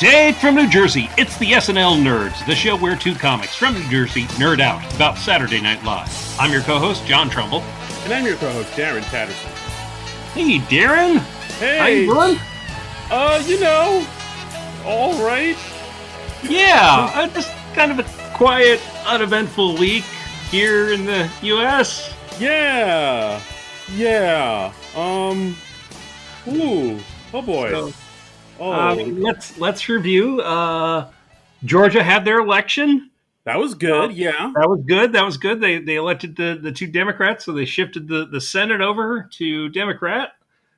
Straight from New Jersey, it's the SNL Nerds, the show where two comics from New Jersey nerd out about Saturday Night Live. I'm your co-host, John Trumbull. And I'm your co-host, Darren Patterson. Hey, Darren. Hey. How you doing? All right. Yeah, just kind of a quiet, uneventful week here in the U.S. Yeah. Ooh. Oh boy. So, let's review. Georgia had their election. That was good. Yeah. That was good. They elected the two Democrats, so they shifted the Senate over to Democrat,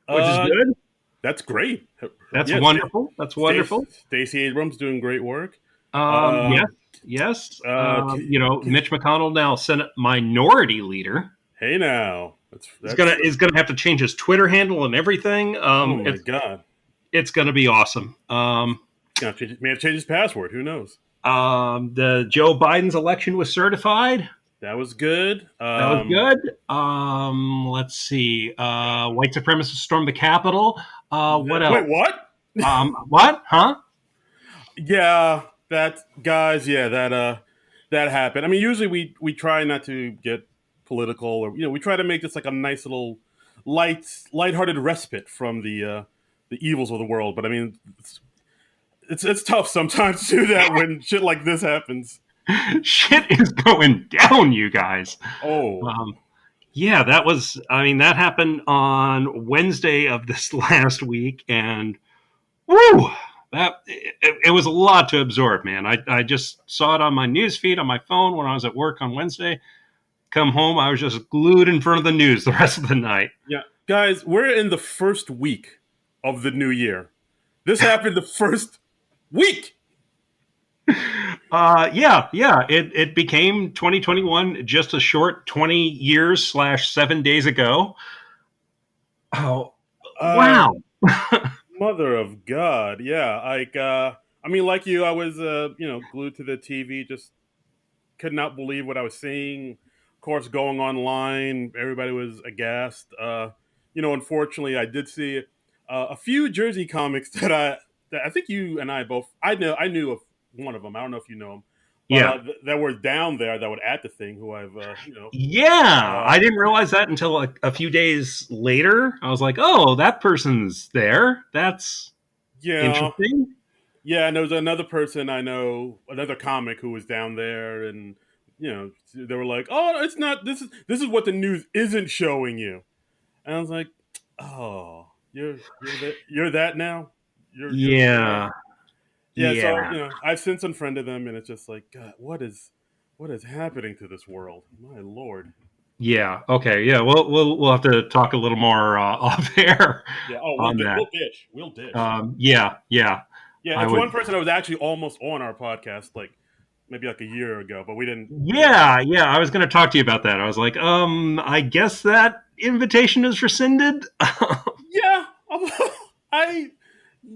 which is good. That's great. That's wonderful. That's wonderful. Stacey Abrams doing great work. Yes. Mitch McConnell now Senate Minority Leader. Hey now, he's gonna have to change his Twitter handle and everything. Oh my god, it's gonna be awesome. May have to change his password. Who knows? The Joe Biden's election was certified. That was good. Let's see. White supremacists stormed the Capitol. What else? Wait, what? What? Huh? Yeah, that happened. I mean, usually we try not to get political, or we try to make this like a nice little lighthearted respite from the evils of the world. But I mean, it's tough sometimes to do that when shit like this happens. Shit is going down, you guys. Oh. That happened on Wednesday of this last week, and woo! It was a lot to absorb, man. I just saw it on my news feed on my phone when I was at work on Wednesday. Come home, I was just glued in front of the news the rest of the night. Yeah, guys, we're in the first week of the new year. This happened the first week. It became 2021 just a short 20 years / 7 days ago. Oh, wow. Mother of God. Yeah. Like you, I was, glued to the TV, just could not believe what I was seeing. Of course, going online, everybody was aghast. Unfortunately, I did see a few Jersey comics that I think you and I both, I knew of one of them. I don't know if you know him. But, that were down there that were at the thing who I've, I didn't realize that until a few days later. I was like, oh, that person's there. That's interesting. Yeah, and there was another person I know, another comic who was down there, and, they were like, oh, it's not, this is what the news isn't showing you. And I was like, oh, you're that now? Yeah. So I've since unfriended them, and it's just like, God, what is happening to this world? My Lord. Yeah. Okay. Yeah. We'll have to talk a little more off air. Yeah. Oh, we'll dish. Yeah. Yeah. It's one person that was actually almost on our podcast, maybe a year ago, but we didn't. Yeah. I was going to talk to you about that. I was like, I guess that invitation is rescinded. Yeah.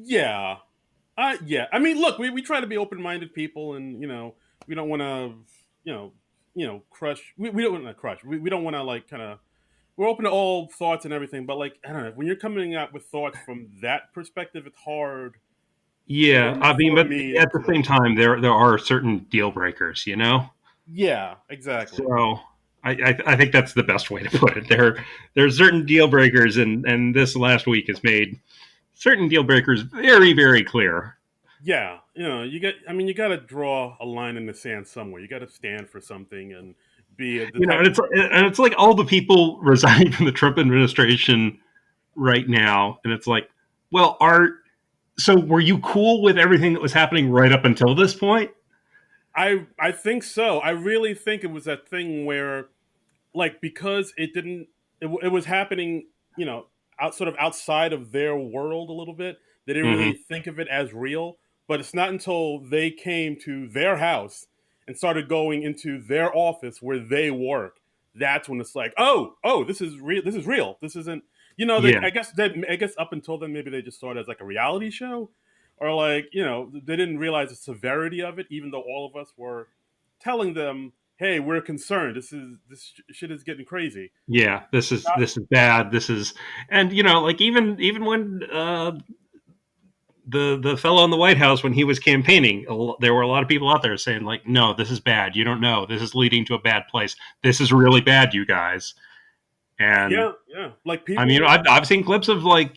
Yeah. I mean, look, we try to be open-minded people, and we don't want to, crush. We don't want to crush. We don't want to we're open to all thoughts and everything. But I don't know, when you're coming out with thoughts from that perspective, it's hard. Yeah, I mean, but at the same time, there are certain deal breakers, Yeah, exactly. So I think that's the best way to put it. There's certain deal breakers, and this last week has made certain deal breakers very, very clear. Yeah, you got to draw a line in the sand somewhere. You got to stand for something and be. And it's like all the people resigning from the Trump administration right now, and it's like, well, so were you cool with everything that was happening right up until this point? I think so. I really think it was that thing where, because it was happening, sort of outside of their world a little bit. They didn't really think of it as real. But it's not until they came to their house and started going into their office where they work, that's when it's like, oh, this is real. This is real. This isn't, I guess up until then, maybe they just saw it as like a reality show, or they didn't realize the severity of it, even though all of us were telling them, hey, we're concerned. This shit is getting crazy. Yeah, this is bad. This is, and even when the fellow in the White House when he was campaigning, there were a lot of people out there saying like, "No, this is bad. You don't know. This is leading to a bad place. This is really bad, you guys." And Yeah, yeah. Like I mean, people. I've seen clips of like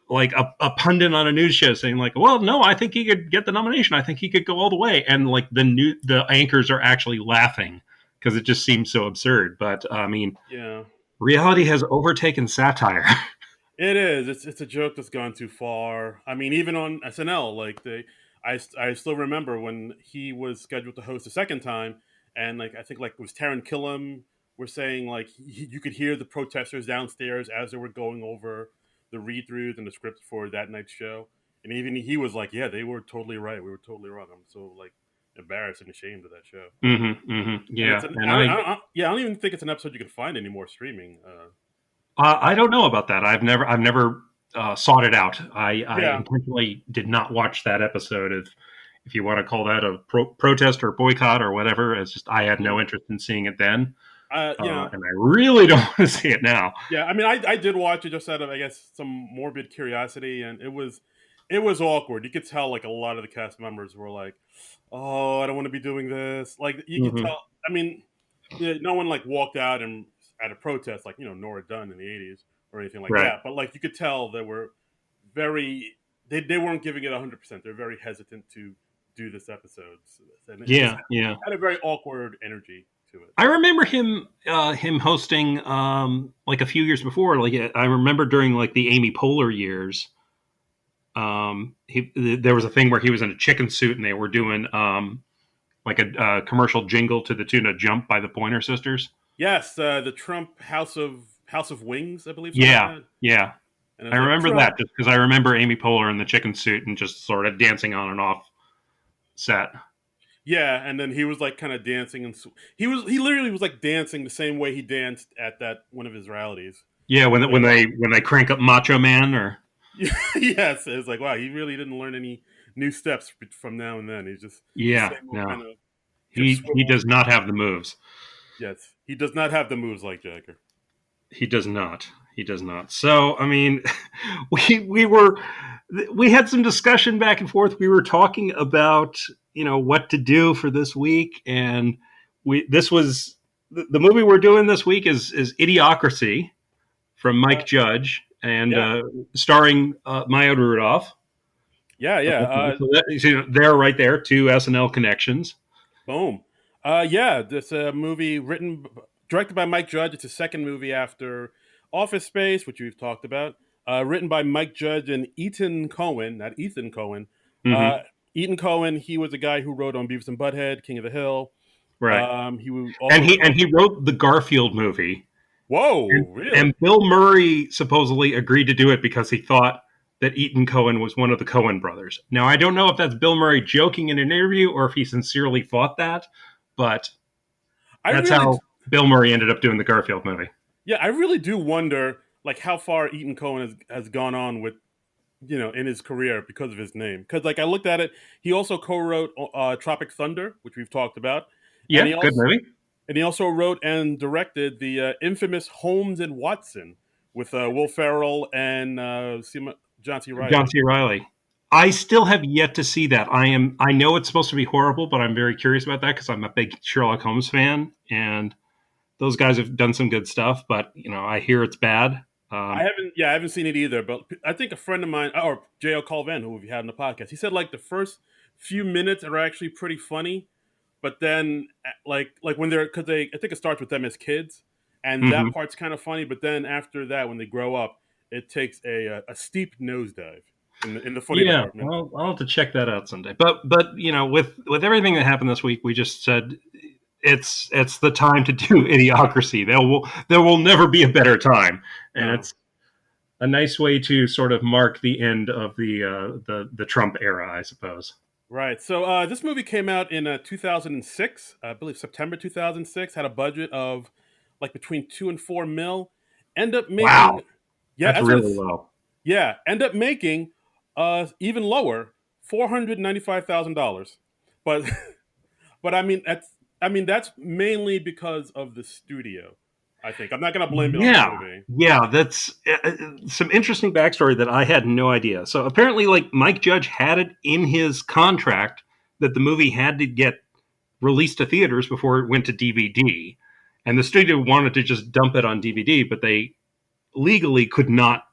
like a pundit on a news show saying like, "Well, no, I think he could get the nomination. I think he could go all the way." And like the anchors are actually laughing because it just seems so absurd. But I mean, Yeah, reality has overtaken satire. it is. It's a joke that's gone too far. I mean, even on SNL, like I still remember when he was scheduled to host a second time, and like I think like it was Taron Killam were saying like you could hear the protesters downstairs as they were going over the read throughs and the script for that night's show, and even he was like, "Yeah, they were totally right. We were totally wrong." I'm so like embarrassed and ashamed of that show. And Yeah, and I yeah, I don't even think it's an episode you can find anymore streaming. I don't know about that. I've never sought it out. I Yeah, intentionally did not watch that episode. If you want to call that a protest or boycott or whatever, it's just I had no interest in seeing it then, yeah. and I really don't want to see it now. Yeah, I mean, I did watch it just out of I guess some morbid curiosity, and it was awkward. You could tell like a lot of the cast members were like, "Oh, I don't want to be doing this." Like you could Hmm. tell. I mean, yeah, no one like walked out and at a protest like Nora Dunn in the '80s or anything like Right. that. But like you could tell they were very they weren't giving it 100%. They're very hesitant to do this episode, and it just Yeah. Yeah. had a very awkward energy to it. I remember him hosting like a few years before. Like I remember during like the Amy Poehler years. There was a thing where he was in a chicken suit and they were doing like a commercial jingle to the tune of "Jump" by the Pointer Sisters. Yes, the Trump House of Wings, I believe, something like Yeah, that. yeah, And it I was like remember Trump. that just because I remember Amy Poehler in the chicken suit and just sort of dancing on and off set. Yeah, and then he was like kind of dancing, and he literally was like dancing the same way he danced at that one of his rallies. Yeah, It was like wow. when they crank up Macho Man or Yes, it was like wow. He really didn't learn any new steps from now and then. He's just the yeah, same old no, kind of hip he swivel. does not have the moves. Yes, he does not have the moves like Jagger. He does not. He does not. So I mean, we were we had some discussion back and forth. We were talking about what to do for this week, and we this was the movie we're doing this week is Idiocracy from Mike Judge and Yeah, starring Maya Rudolph. yeah, yeah. So they're right there, two SNL connections. Boom. Yeah, this movie directed by Mike Judge. It's his second movie after Office Space, which we've talked about. Written by Mike Judge and Ethan Cohen, not Ethan Cohen. Hmm. Ethan Cohen, he was the guy who wrote on Beavis and Butthead, King of the Hill. Right, Also and wrote. he wrote the Garfield movie. Whoa, And, really? and Bill Murray supposedly agreed to do it because he thought that Ethan Cohen was one of the Cohen brothers. Now, I don't know if that's Bill Murray joking in an interview or if he sincerely thought that, but I that's really, how Bill Murray ended up doing the Garfield movie. yeah, I really do wonder, like, how far Ethan Cohen has gone on with, in his career because of his name. Because, like, I looked at it, he also co-wrote Tropic Thunder, which we've talked about, and Yeah, good movie. he also wrote and directed the infamous Holmes and Watson with Will Ferrell and John C. John Riley. C. Riley. I still have yet to see that. I know it's supposed to be horrible, but I'm very curious about that because I'm a big Sherlock Holmes fan, and those guys have done some good stuff. But I hear it's bad. I haven't seen it either, but I think a friend of mine, or J.L. Colvin, who we've had on the podcast, he said like the first few minutes are actually pretty funny, but then like when they're because they I think it starts with them as kids, and that Mhm. part's kind of funny, but then after that, when they grow up, it takes a steep nosedive in the funny Yeah, department. well, I'll have to check that out someday. But with everything that happened this week, we just said it's the time to do Idiocracy. There will never be a better time, and No. it's a nice way to sort of mark the end of the Trump era, I suppose. Right. So this movie came out in 2006, I believe September 2006. Had a budget of like between 2 and 4 mil. End up making, Wow, yeah, that's that's what really it's, low. yeah, end up making even lower, $495,000. But but I mean that's mainly because of the studio. I think I'm not going to blame it on the Yeah, movie. yeah, that's some interesting backstory that I had no idea. So apparently, like Mike Judge had it in his contract that the movie had to get released to theaters before it went to DVD, and the studio wanted to just dump it on DVD, but they legally could not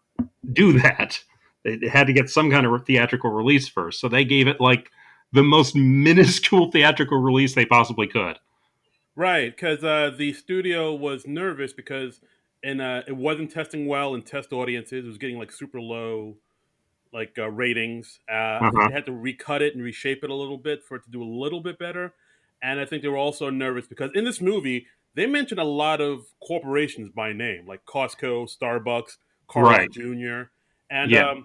do that. They had to get some kind of theatrical release first, so they gave it like the most minuscule theatrical release they possibly could. Right, because the studio was nervous because it wasn't testing well in test audiences. It was getting like super low ratings. I think Uh-huh. they had to recut it and reshape it a little bit for it to do a little bit better. And I think they were also nervous because in this movie they mention a lot of corporations by name, like Costco, Starbucks, Carl's Right. Jr., and Yeah.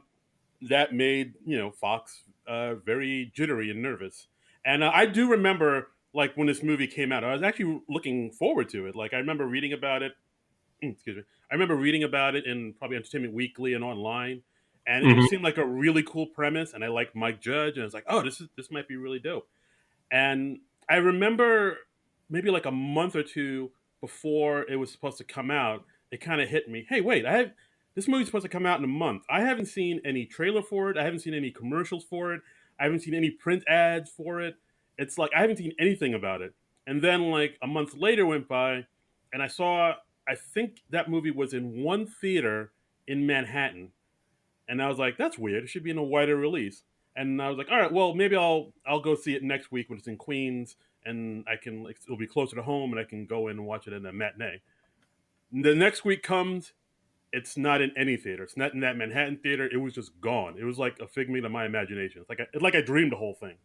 that made Fox very jittery and nervous. And I do remember like when this movie came out, I was actually looking forward to it. Like I remember reading about it. Excuse me. I remember reading about it in probably Entertainment Weekly and online, and it just Hmm. seemed like a really cool premise. And I like Mike Judge, and I was like, oh, this might be really dope. And I remember maybe like a month or two before it was supposed to come out, it kind of hit me. Hey, wait, I have this movie's supposed to come out in a month. I haven't seen any trailer for it. I haven't seen any commercials for it. I haven't seen any print ads for it. It's like I haven't seen anything about it. And then like a month later went by, and I think that movie was in one theater in Manhattan, and I was like, that's weird. It should be in a wider release. And I was like, all right, well, maybe I'll go see it next week when it's in Queens, and it'll be closer to home, and I can go in and watch it in a matinee. The next week comes, it's not in any theater. It's not in that Manhattan theater. It was just gone. It was like a figment of my imagination. It's like I dreamed the whole thing.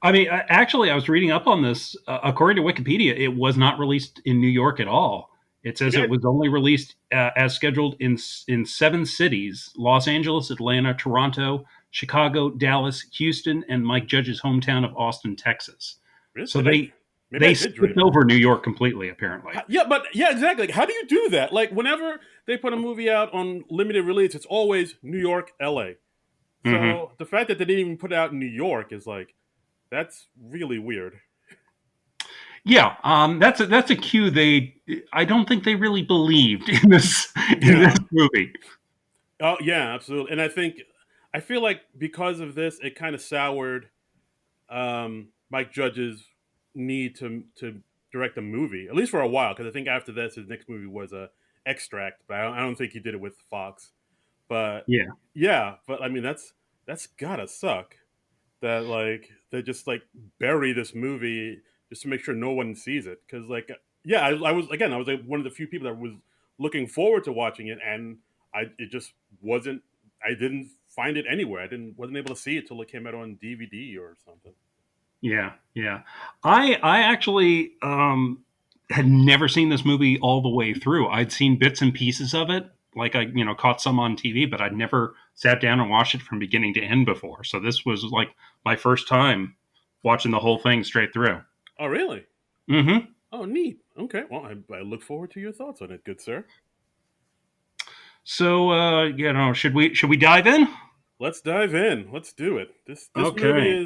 I mean, actually, I was reading up on this. According to Wikipedia, it was not released in New York at all. It says it Yeah, was only released as scheduled in seven cities: Los Angeles, Atlanta, Toronto, Chicago, Dallas, Houston, and Mike Judge's hometown of Austin, Texas. really? So Maybe I they did dream skipped it. over New York completely, apparently. Yeah, but yeah, exactly. Like, how do you do that? Like, whenever they put a movie out on limited release, it's always New York, LA. Hmm. So the fact that they didn't even put it out in New York is like, that's really weird. Yeah, that's a cue. I don't think they really believed in this Yeah. movie. Oh, yeah, absolutely. And I feel like because of this, it kind of soured Mike Judge's need to direct a movie, at least for a while. Because I think after this, his next movie was a Extract, but I don't think he did it with Fox. But Yeah. yeah, but I mean that's gotta suck. That like they just like bury this movie just to make sure no one sees it. Because like yeah, I was like one of the few people that was looking forward to watching it, and it just wasn't. I didn't find it anywhere. I didn't wasn't able to see it till it came out on DVD or something. Yeah, yeah. I actually had never seen this movie all the way through. I'd seen bits and pieces of it, like I caught some on TV, but I'd never sat down and watched it from beginning to end before. So this was like my first time watching the whole thing straight through. Oh really? Hmm. Oh neat. Okay. Well, I look forward to your thoughts on it, good sir. So should we dive in? Let's dive in. Let's do it. Okay.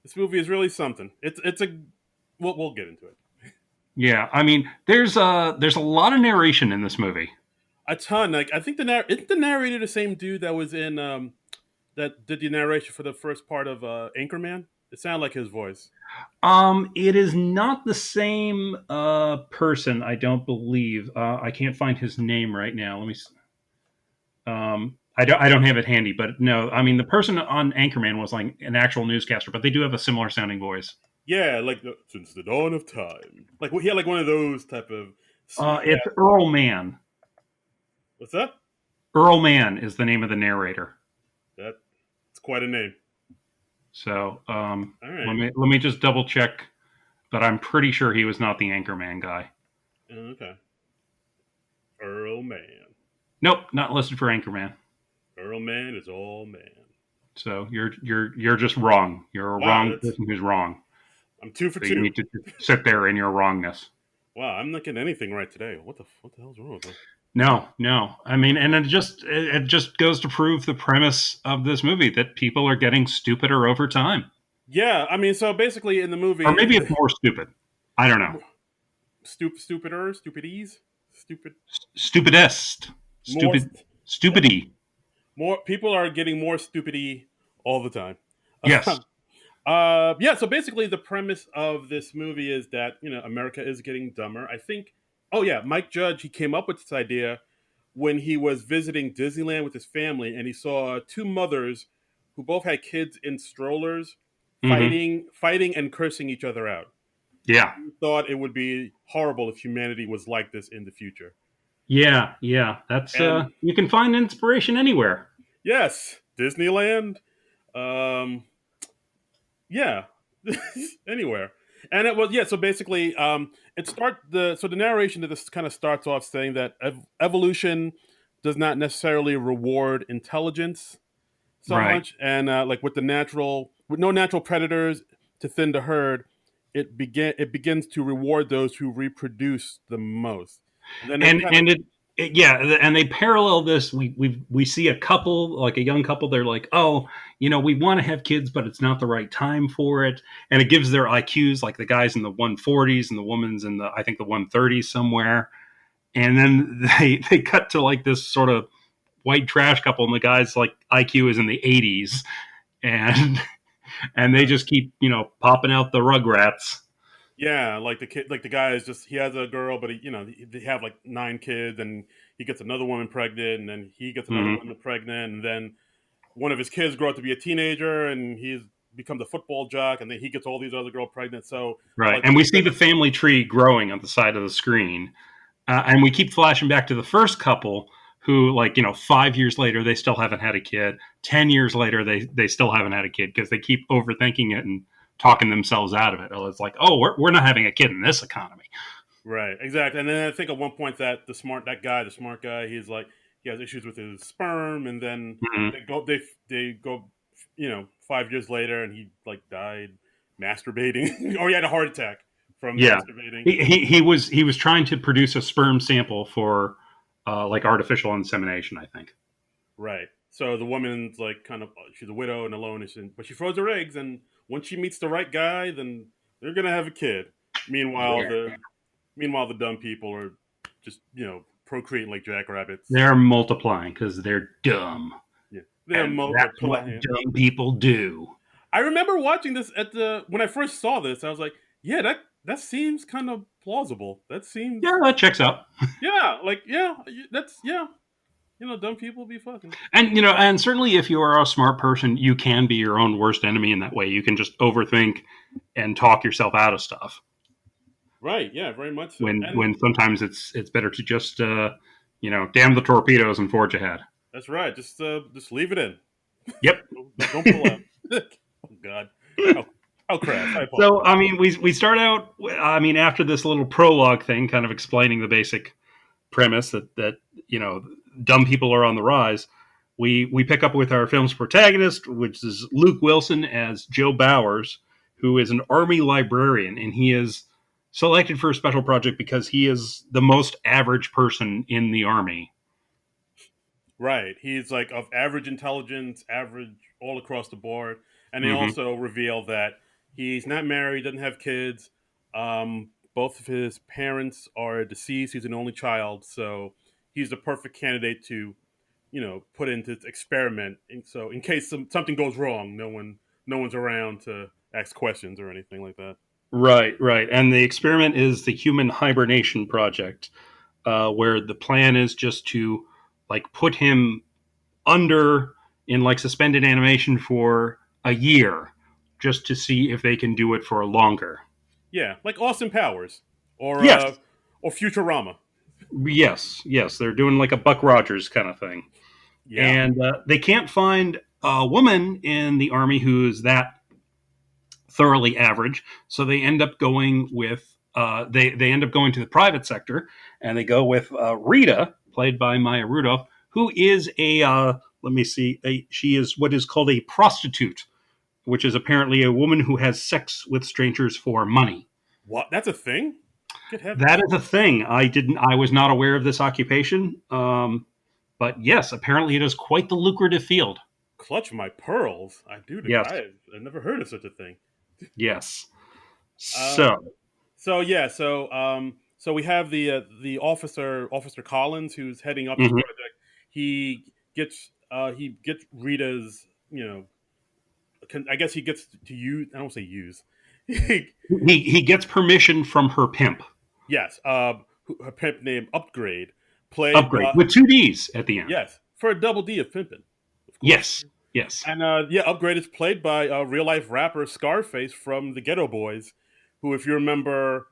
This movie is really something. It's a we'll get into it. Yeah, I mean, there's a lot of narration in this movie. A ton. Like I think isn't the narrator the same dude that was in that did the narration for the first part of Anchorman? It sounded like his voice. It is not the same person, I don't believe. I can't find his name right now. Let me. I don't have it handy, but no, I mean the person on Anchorman was like an actual newscaster, but they do have a similar sounding voice. Yeah, like since the dawn of time. Like he had like one of those type of sweet. It's Earl Mann. What's that? Earl Mann is the name of the narrator. That it's quite a name. So All right. let me just double check, but I'm pretty sure he was not the Anchorman guy. Okay. Earl Man. Nope, not listed for Anchorman. Earl Man is all man. So you're just wrong. You're a Wow, wrong that's person who's wrong. I'm two for So you two. need to sit there in your wrongness. Wow, I'm not getting anything right today. What the hell's wrong with me? No, no. I mean, and it just goes to prove the premise of this movie that people are getting stupider over time, Yeah, I mean, so basically in the or movie, maybe it's more stupid. I don't know. stupider, stupidies, Stupid. Stupidest, More. Yeah. stupidity. More people are getting more stupidy all the time. Yes. Yeah. So basically, the premise of this movie is that America is getting dumber. I think. Oh yeah, Mike Judge, he came up with this idea when he was visiting Disneyland with his family, and he saw two mothers who both had kids in strollers Hmm. fighting and cursing each other out. Yeah. He thought it would be horrible if humanity was like this in the future. Yeah. Yeah. That's And you can find inspiration anywhere. yes, Disneyland. Um, yeah, anywhere. And it was, yeah. So basically, the narration to this kind of starts off saying that evolution does not necessarily reward intelligence so Right. much, and like with no natural predators to thin the herd, it begins to reward those who reproduce the most. And then it kind of, And yeah, and they parallel this. We see a couple, like a young couple. They're like, oh, we want to have kids, but it's not the right time for it. And it gives their IQs, like the guys in the 140s and the woman's in the, I think, the 130s somewhere. And then they cut to like this sort of white trash couple, and the guy's like IQ is in the 80s, and and they just keep popping out the Rugrats. yeah, like the kid, like the guy is just, he has a girl, but they have like 9 kids, and he gets another woman pregnant, and then he gets another Hmm. woman pregnant, and then one of his kids grow up to be a teenager, and he's becomes a football jock, and then he gets all these other girls pregnant. So Right, like and we see the family tree growing on the side of the screen. And we keep flashing back to the first couple who, like, 5 years later, they still haven't had a kid. 10 years later, they still haven't had a kid because they keep overthinking it and talking themselves out of it. It's like, oh, we're not having a kid in this economy. right, exactly. And then I think at one point that the smart guy, he's like, he has issues with his sperm, and then Hmm. they go 5 years later, and he like died masturbating, or he had a heart attack from Yeah. masturbating. He was trying to produce a sperm sample for like artificial insemination, I think. Right. So the woman's like kind of, she's a widow and alone, but she throws her eggs, and once she meets the right guy, then they're gonna have a kid. Meanwhile, Yeah. the dumb people are just procreating like jackrabbits. They're multiplying because they're dumb. Yeah, they're And that's what multiplying. dumb people do. I remember watching this when I first saw this. I was like, yeah, that seems kind of plausible. That Yeah, seems, that checks out. yeah, like, yeah, that's, yeah. Dumb people be fucking. And certainly if you are a smart person, you can be your own worst enemy in that way. You can just overthink and talk yourself out of stuff. Right. Yeah. Very much so. And When sometimes it's better to just damn the torpedoes and forge ahead. that's right. Just leave it in. Yep. Don't pull out. Oh God. How, how crass. I So apologize. I mean, we start out. I mean, after this little prologue thing, kind of explaining the basic premise that dumb people are on the rise. We pick up with our film's protagonist, which is Luke Wilson as Joe Bowers, who is an army librarian, and he is selected for a special project because he is the most average person in the army. Right. He's like of average intelligence, average all across the board. And they Hmm. also reveal that he's not married, doesn't have kids. Both of his parents are deceased. He's an only child, so he's the perfect candidate to, put into this experiment. And so in case something goes wrong, no one's around to ask questions or anything like that. Right, right. And the experiment is the human hibernation project, where the plan is just to like put him under in like suspended animation for a year just to see if they can do it for longer. Yeah, like Austin Powers or Yes. uh, or Futurama. Yes, yes, they're doing like a Buck Rogers kind of thing. Yeah. And they can't find a woman in the army who's that thoroughly average, so they end up going with they end up going to the private sector, and they go with Rita, played by Maya Rudolph, who is a let me see, she is what is called a prostitute, which is apparently a woman who has sex with strangers for money. What? That's a thing? Good That heavens. is a thing. I was not aware of this occupation, but yes, apparently it is quite the lucrative field. Clutch my pearls. Yes, I've never heard of such a thing. yes. Uh, So so yeah, So we have the Officer Collins, who's heading up this Hmm. project. He gets Rita's, I guess he gets to use. I don't say use. He gets permission from her pimp. Yes, her pimp named Upgrade, played Upgrade by, with two D's at the end. yes, for a double D of pimping, of course. Yes, yes. And yeah, Upgrade is played by real life rapper Scarface from the Ghetto Boys, who, if you remember,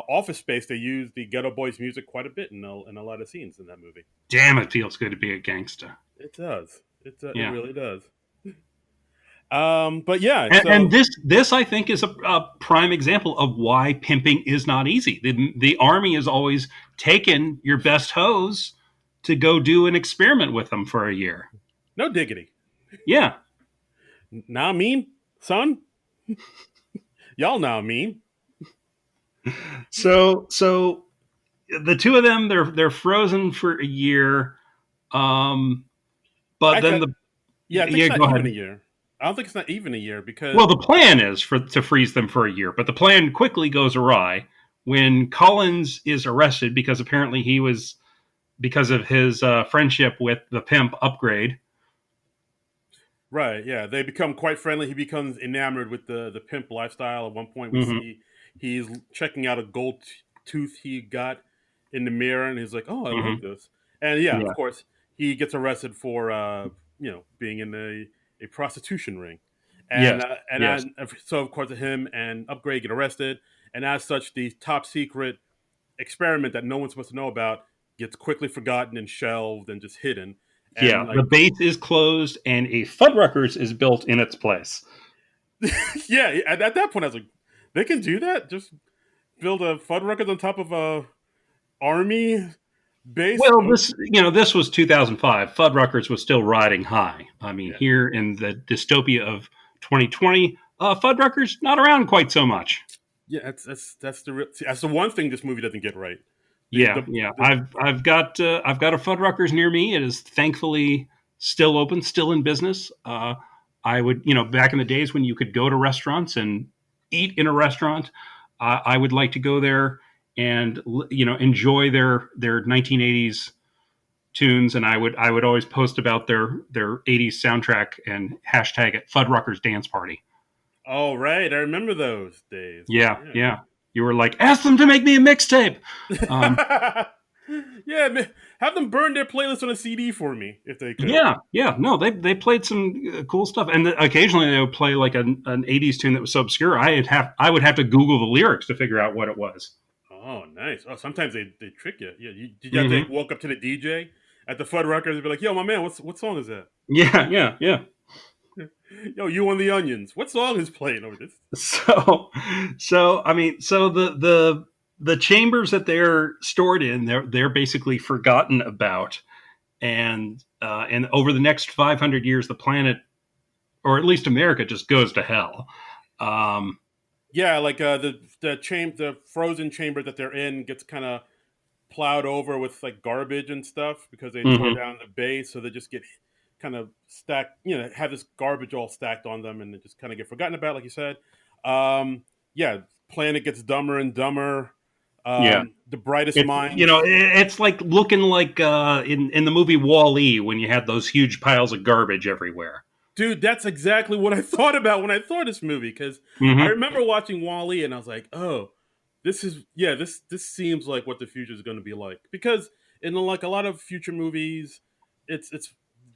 Office Space, they used the Ghetto Boys music quite a bit in a lot of scenes in that movie. Damn, it feels good to be a gangster. It does. It Yeah. really does. But yeah, And so this I think is a prime example of why pimping is not easy. The army has always taken your best hoes to go do an experiment with them for a year. no diggity. Yeah. Now I mean, son, y'all now mean. So the two of them they're frozen for a year. Um, but then Actually, the yeah, I think yeah, it's not go even a ahead. year. I don't think it's not even a year because Well, the plan is for to freeze them for a year, but the plan quickly goes awry when Collins is arrested because apparently he was because of his friendship with the pimp Upgrade. right, yeah, they become quite friendly. He becomes enamored with the pimp lifestyle. At one point, we Hmm. see he's checking out a gold tooth he got in the mirror, and he's like, "Oh, I like Hmm. this." And yeah, of Yeah. course, he gets arrested for being in a prostitution ring, Yes. Yes. so of course him and Upgrade get arrested, and as such, the top secret experiment that no one's supposed to know about gets quickly forgotten and shelved and just hidden. And Yeah. The like, base is closed and a Fuddruckers is built in its place. yeah, at that point, I was like, they can do that? Just build a Fuddruckers on top of a army base? Well, Oh, this was 2005. Fuddruckers was still riding high. I mean, yeah, here in the dystopia of 2020, Fuddruckers not around quite so much. yeah. That's the one thing this movie doesn't get right. The Yeah, the, yeah. the I've got a Fuddruckers near me. It is thankfully still open, still in business. I would, back in the days when you could go to restaurants and eat in a restaurant, I would like to go there and enjoy their 1980s tunes, and I would always post about their 80s soundtrack and hashtag it Fuddruckers Dance Party. Oh, right, I remember those days. Yeah, Yeah. yeah. You were like, ask them to make me a mixtape. Um, Yeah, man, have them burn their playlist on a CD for me if they could. Yeah, yeah, no, they played some cool stuff, and occasionally they would play like an '80s tune that was so obscure I would have to Google the lyrics to figure out what it was. Oh, nice. Oh, sometimes they trick you. Yeah, did you have to Hmm. walk up to the DJ at the Fuddruckers and be like, "Yo, my man, what song is that?" Yeah, yeah, yeah. Yo, you on the Onions? What song is playing over this? So, I mean, so the chambers that they're stored in, they're basically forgotten about, and over the next 500 years, the planet, or at least America, just goes to hell. Um, Yeah, like the frozen chamber that they're in gets kind of plowed over with like garbage and stuff because they tore mhm. down the base, so they just get kind of stacked. Have this garbage all stacked on them, and they just kind of get forgotten about, like you said. Yeah, planet gets dumber and dumber. Yeah. The brightest It's minds. it's like looking like in the movie Wall-E when you had those huge piles of garbage everywhere. Dude, that's exactly what I thought about when I saw this movie. Because I Hmm. remember watching Wall-E, and I was like, "Oh, this seems like what the future is going to be like." Because in like a lot of future movies, it's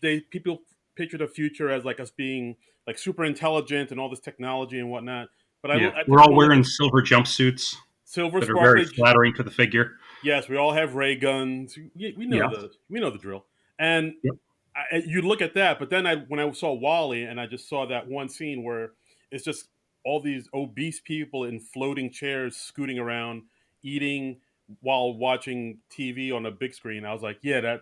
they people picture the future as like us being like super intelligent and all this technology and whatnot. But Yeah, I we're take a all look at wearing silver jumpsuits silver that are very sparkly. flattering to the figure. Yes, we all have ray guns. Yeah. We know the drill. And Yep. you look at that, but then when I saw Wally and I just saw that one scene where it's just all these obese people in floating chairs scooting around eating while watching TV on a big screen, I was like, yeah,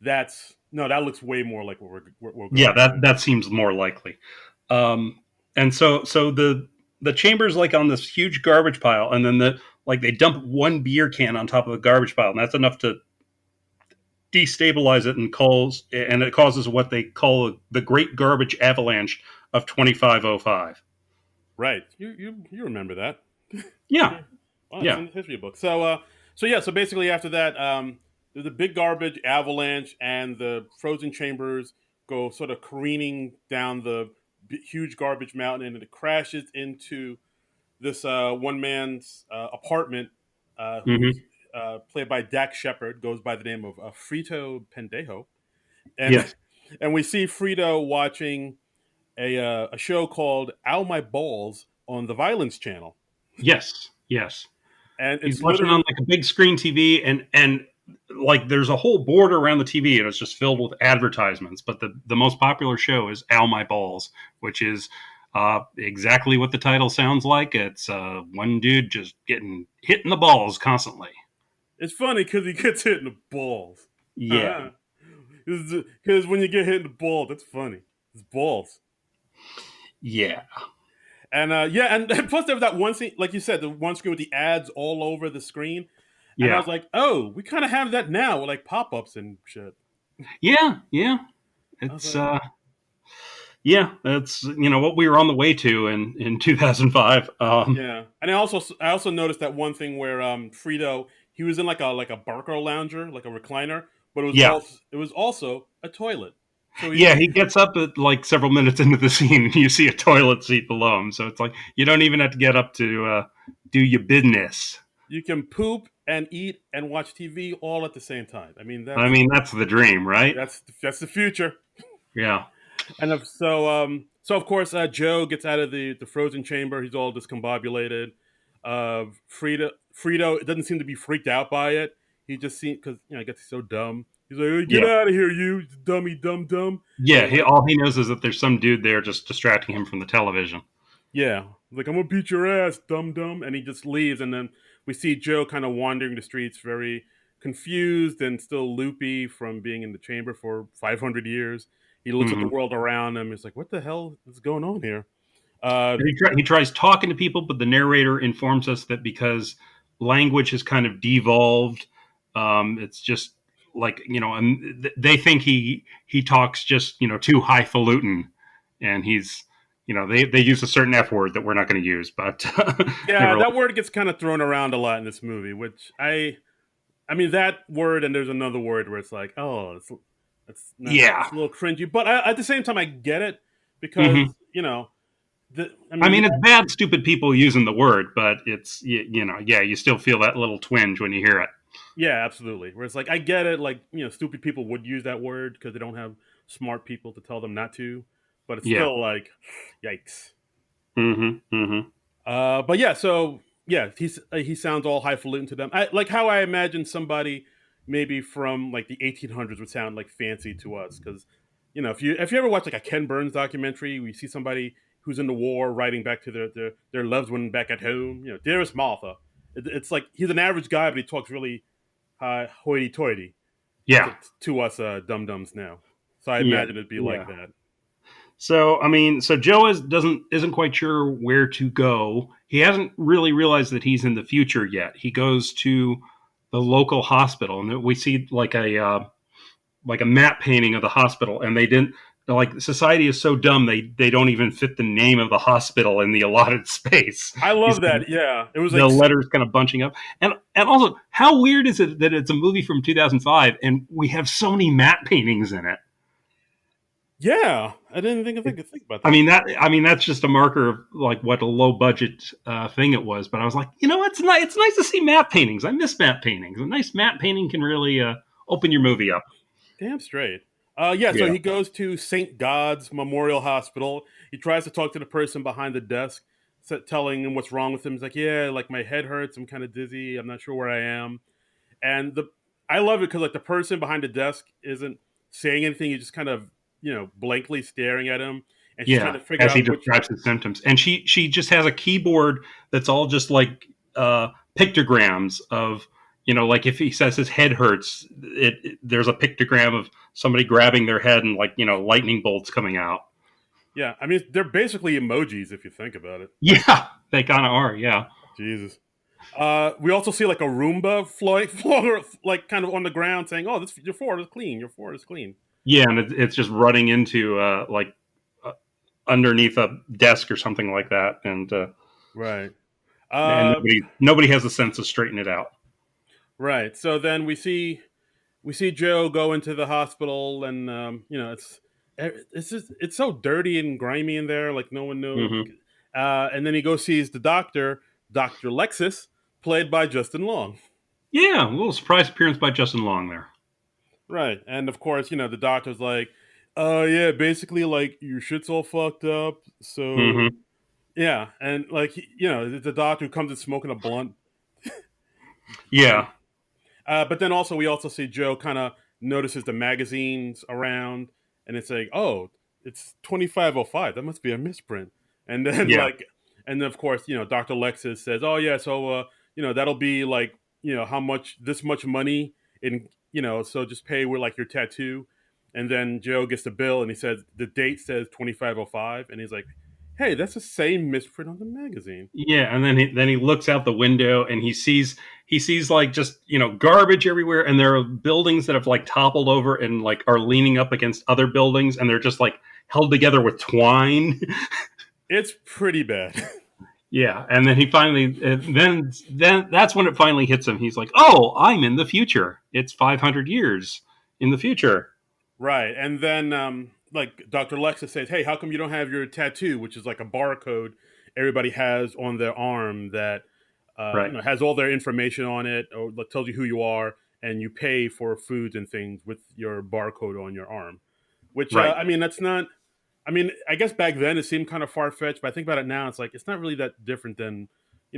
that's no, that looks way more like what we're Yeah, going to. that seems more likely. Um, and so the chamber's like on this huge garbage pile, and then they dump one beer can on top of the garbage pile, and that's enough to destabilize it and it causes what they call the Great Garbage Avalanche of 2505. Right. You remember that. Yeah, Yeah. Wow, it's yeah. in the history book. So So basically after that, there's a big garbage avalanche, and the frozen chambers go sort of careening down the huge garbage mountain, and it crashes into this one man's apartment, who's Hmm. played by Dak Shepard, goes by the name of Frito Pendejo, and Yes. and we see Frito watching a show called "Ow My Balls" on the Violence Channel, Yes. Yes. and He's it's watching on literally like a big screen TV, and like there's a whole board around the TV, and it's just filled with advertisements. But the most popular show is "Ow My Balls," which is exactly what the title sounds like. It's one dude just getting hit in the balls constantly. it's funny because he gets hit in the balls. Yeah. Because when you get hit in the ball, that's funny. It's balls. Yeah. And yeah, and plus there was that one scene, like you said, the one screen with the ads all over the screen. And I Yeah. was like, oh, we kind of have that now with like pop ups and shit. Yeah. Yeah. I was It's like, yeah, that's what we were on the way to in 2005. yeah. And I also noticed that one thing where Frito, he was in like a Barker lounger, like a recliner, but Yeah. it was also a toilet. So Yeah, he gets up at like several minutes into the scene, and you see a toilet seat below him. So it's like you don't even have to get up to do your business. you can poop and eat and watch TV all at the same time. I mean, I mean, that's the dream, right? that's the future. Yeah. And so of course, Joe gets out of the frozen chamber. He's all discombobulated. Frito doesn't seem to be freaked out by it. He just seems, because I guess he's so dumb. He's like, "Hey, get Yeah. out of here, you dummy, dumb, dumb." Yeah. And like, All he knows is that there's some dude there just distracting him from the television. yeah, like, "I'm gonna beat your ass, dumb, dumb," and he just leaves. And then we see Joe kind of wandering the streets, very confused and still loopy from being in the chamber for 500 years. He looks at the Hmm. world around him. He's like, "What the hell is going on here?" Uh, And he tries talking to people, but the narrator informs us that because language has kind of devolved, it's just like and they think he talks just too highfalutin, and he's they use a certain F word that we're not going to use, but Yeah, never. that word gets kind of thrown around a lot in this movie, which I mean that word, and there's another word where it's like, oh, it's not, Yeah. it's a little cringy, but at the same time, I get it because Hmm. I I mean, mean, it's bad, stupid people using the word, but it's yeah, you still feel that little twinge when you hear it. yeah, absolutely. Where it's like, I get it, like stupid people would use that word because they don't have smart people to tell them not to, but it's Yeah. still like, yikes. Hmm. Hmm. But yeah, so yeah, he sounds all highfalutin to them. I like how I imagine somebody maybe from like the 1800s would sound like fancy to us, because if you ever watch like a Ken Burns documentary, we see somebody who's in the war writing back to their loved one back at home. Dearest Martha. It's like he's an average guy, but he talks really hoity-toity Yeah. to us dum dums now. So I Yeah. imagine it'd be like Yeah. that. So I mean, so Joe isn't quite sure where to go. He hasn't really realized that he's in the future yet. He goes to the local hospital, and we see like a map painting of the hospital, and they didn't. Like society is so dumb they don't even fit the name of the hospital in the allotted space. I He's love that. Yeah, it was the like, letters kind of bunching up, and also how weird is it that it's a movie from 2005 and we have so many matte paintings in it. yeah, I didn't think about I that. mean that's just a marker of like what a low budget thing it was. But I was like, it's nice to see matte paintings. I miss matte paintings. A nice matte painting can really open your movie up. Damn straight. Yeah, so Yeah, he goes to St. God's Memorial Hospital. He tries to talk to the person behind the desk, telling him what's wrong with him. He's like, "Yeah, like my head hurts. I'm kind of dizzy. I'm not sure where I am." And I love it because like the person behind the desk isn't saying anything. He's just kind of blankly staring at him, and she's trying yeah. to figure As he out which. describes his symptoms, and she just has a keyboard that's all just like pictograms of like if he says his head hurts, there's a pictogram of somebody grabbing their head and like lightning bolts coming out. Yeah, I mean they're basically emojis if you think about it. Yeah, they kind of are. Yeah. Jesus. We also see like a Roomba floor like kind of on the ground saying, "Oh, this your floor is clean. Your floor is clean." Yeah, and it's just running into like uh, underneath a desk or something like that, and Right. and Uh, nobody has a sense of straightening it out. Right. So then we see Joe go into the hospital, and it's so dirty and grimy in there, like no one knows. Hmm. And then he goes sees the doctor, Doctor Lexus, played by Justin Long. Yeah, a little surprise appearance by Justin Long there. Right, and of course, the doctor's like, yeah, basically, like your shit's all fucked up, so Hmm. yeah, and like the doctor who comes in smoking a blunt, and Yeah, but then also we also see Joe kind of notices the magazines around, and it's like, oh, it's 2505. That must be a misprint. And then yeah, and then of course, Doctor Lexus says, oh yeah, so that'll be like how much this much money in so just pay with like your tattoo. And then Joe gets the bill, and he says the date says 2505, and he's like, hey, that's the same misprint on the magazine. yeah. And then he looks out the window and he sees like just garbage everywhere, and there are buildings that have like toppled over and like are leaning up against other buildings, and they're just like held together with twine. It's pretty bad. Yeah, and then he finally then that's when it finally hits him. He's like, "Oh, I'm in the future. It's 500 years in the future." Right. And then like Dr. Lexus says, "Hey, how come you don't have your tattoo, which is like a barcode everybody has on their arm that Right. has all their information on it, or that tells you who you are, and you pay for foods and things with your barcode on your arm." Which Right. I mean, that's not. I mean, I guess back then it seemed kind of far fetched, but I think about it now, it's like it's not really that different than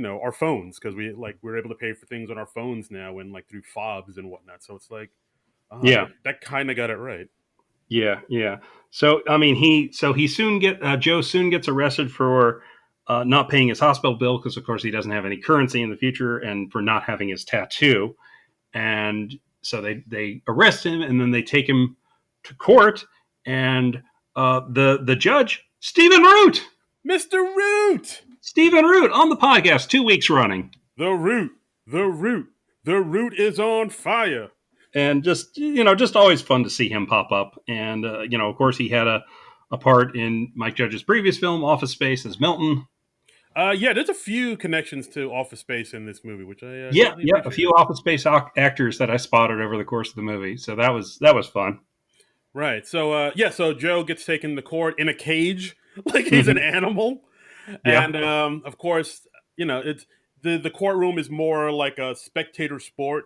our phones, because we're able to pay for things on our phones now, and like through fobs and whatnot. So it's like, Yeah. that kind of got it right. Yeah. Yeah. So I mean, he soon Joe soon gets arrested for not paying his hospital bill because of course he doesn't have any currency in the future, and for not having his tattoo. And so they arrest him, and then they take him to court, and the judge, Mr. Root! Stephen Root on the podcast 2 weeks running. The Root! The Root! The Root is on fire! And just always fun to see him pop up. And of course, he had a part in Mike Judge's previous film, Office Space, as Milton. Yeah, there's a few connections to Office Space in this movie, which I Yeah, greatly yeah, a appreciate. few Office Space actors that I spotted over the course of the movie. So that was fun. Right. So so Joe gets taken to court in a cage, like he's an Hmm. animal, Yeah, and of course, it's the courtroom is more like a spectator sport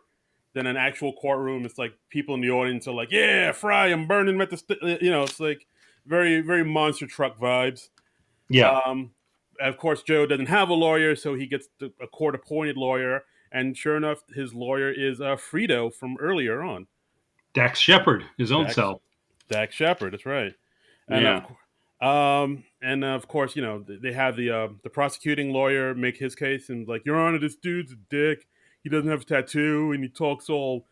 than an actual courtroom. It's like people in the audience are like, "Yeah, Fry, I'm burning at the," it's like very very monster truck vibes. yeah. Of course, Joe doesn't have a lawyer, so he gets a court appointed lawyer, and sure enough, his lawyer is Frito from earlier on, Dax Shepard, his own Dax self. Dax Shepard. That's right. And Yeah. of course, they have the prosecuting lawyer make his case, and like, Your Honor, this dude's a dick. He doesn't have a tattoo, and he talks all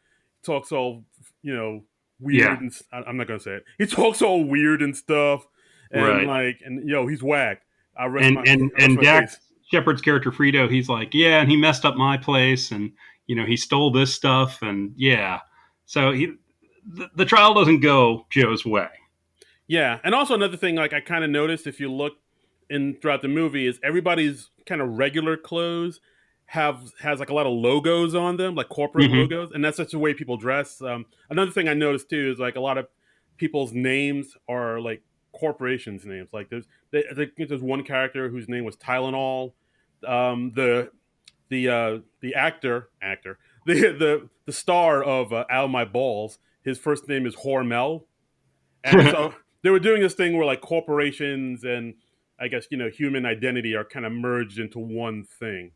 Yeah. weird, and I'm not gonna say it. He talks all weird and stuff, and Right. like, and he's whack. And and I rest and my case. Dax Shepard's character Frito, he's like, yeah, and he messed up my place, and he stole this stuff, and yeah. So the trial doesn't go Joe's way. Yeah, and also another thing, like I kind of noticed if you look in throughout the movie, is everybody's kind of regular clothes has like a lot of logos on them, like corporate Hmm. logos, and that's such a way people dress. Another thing I noticed too is like a lot of people's names are like corporations' names. Like I think there's one character whose name was Tylenol. The actor the star of Out My Balls, his first name is Hormel, and so they were doing this thing where like corporations and I guess human identity are kind of merged into one thing.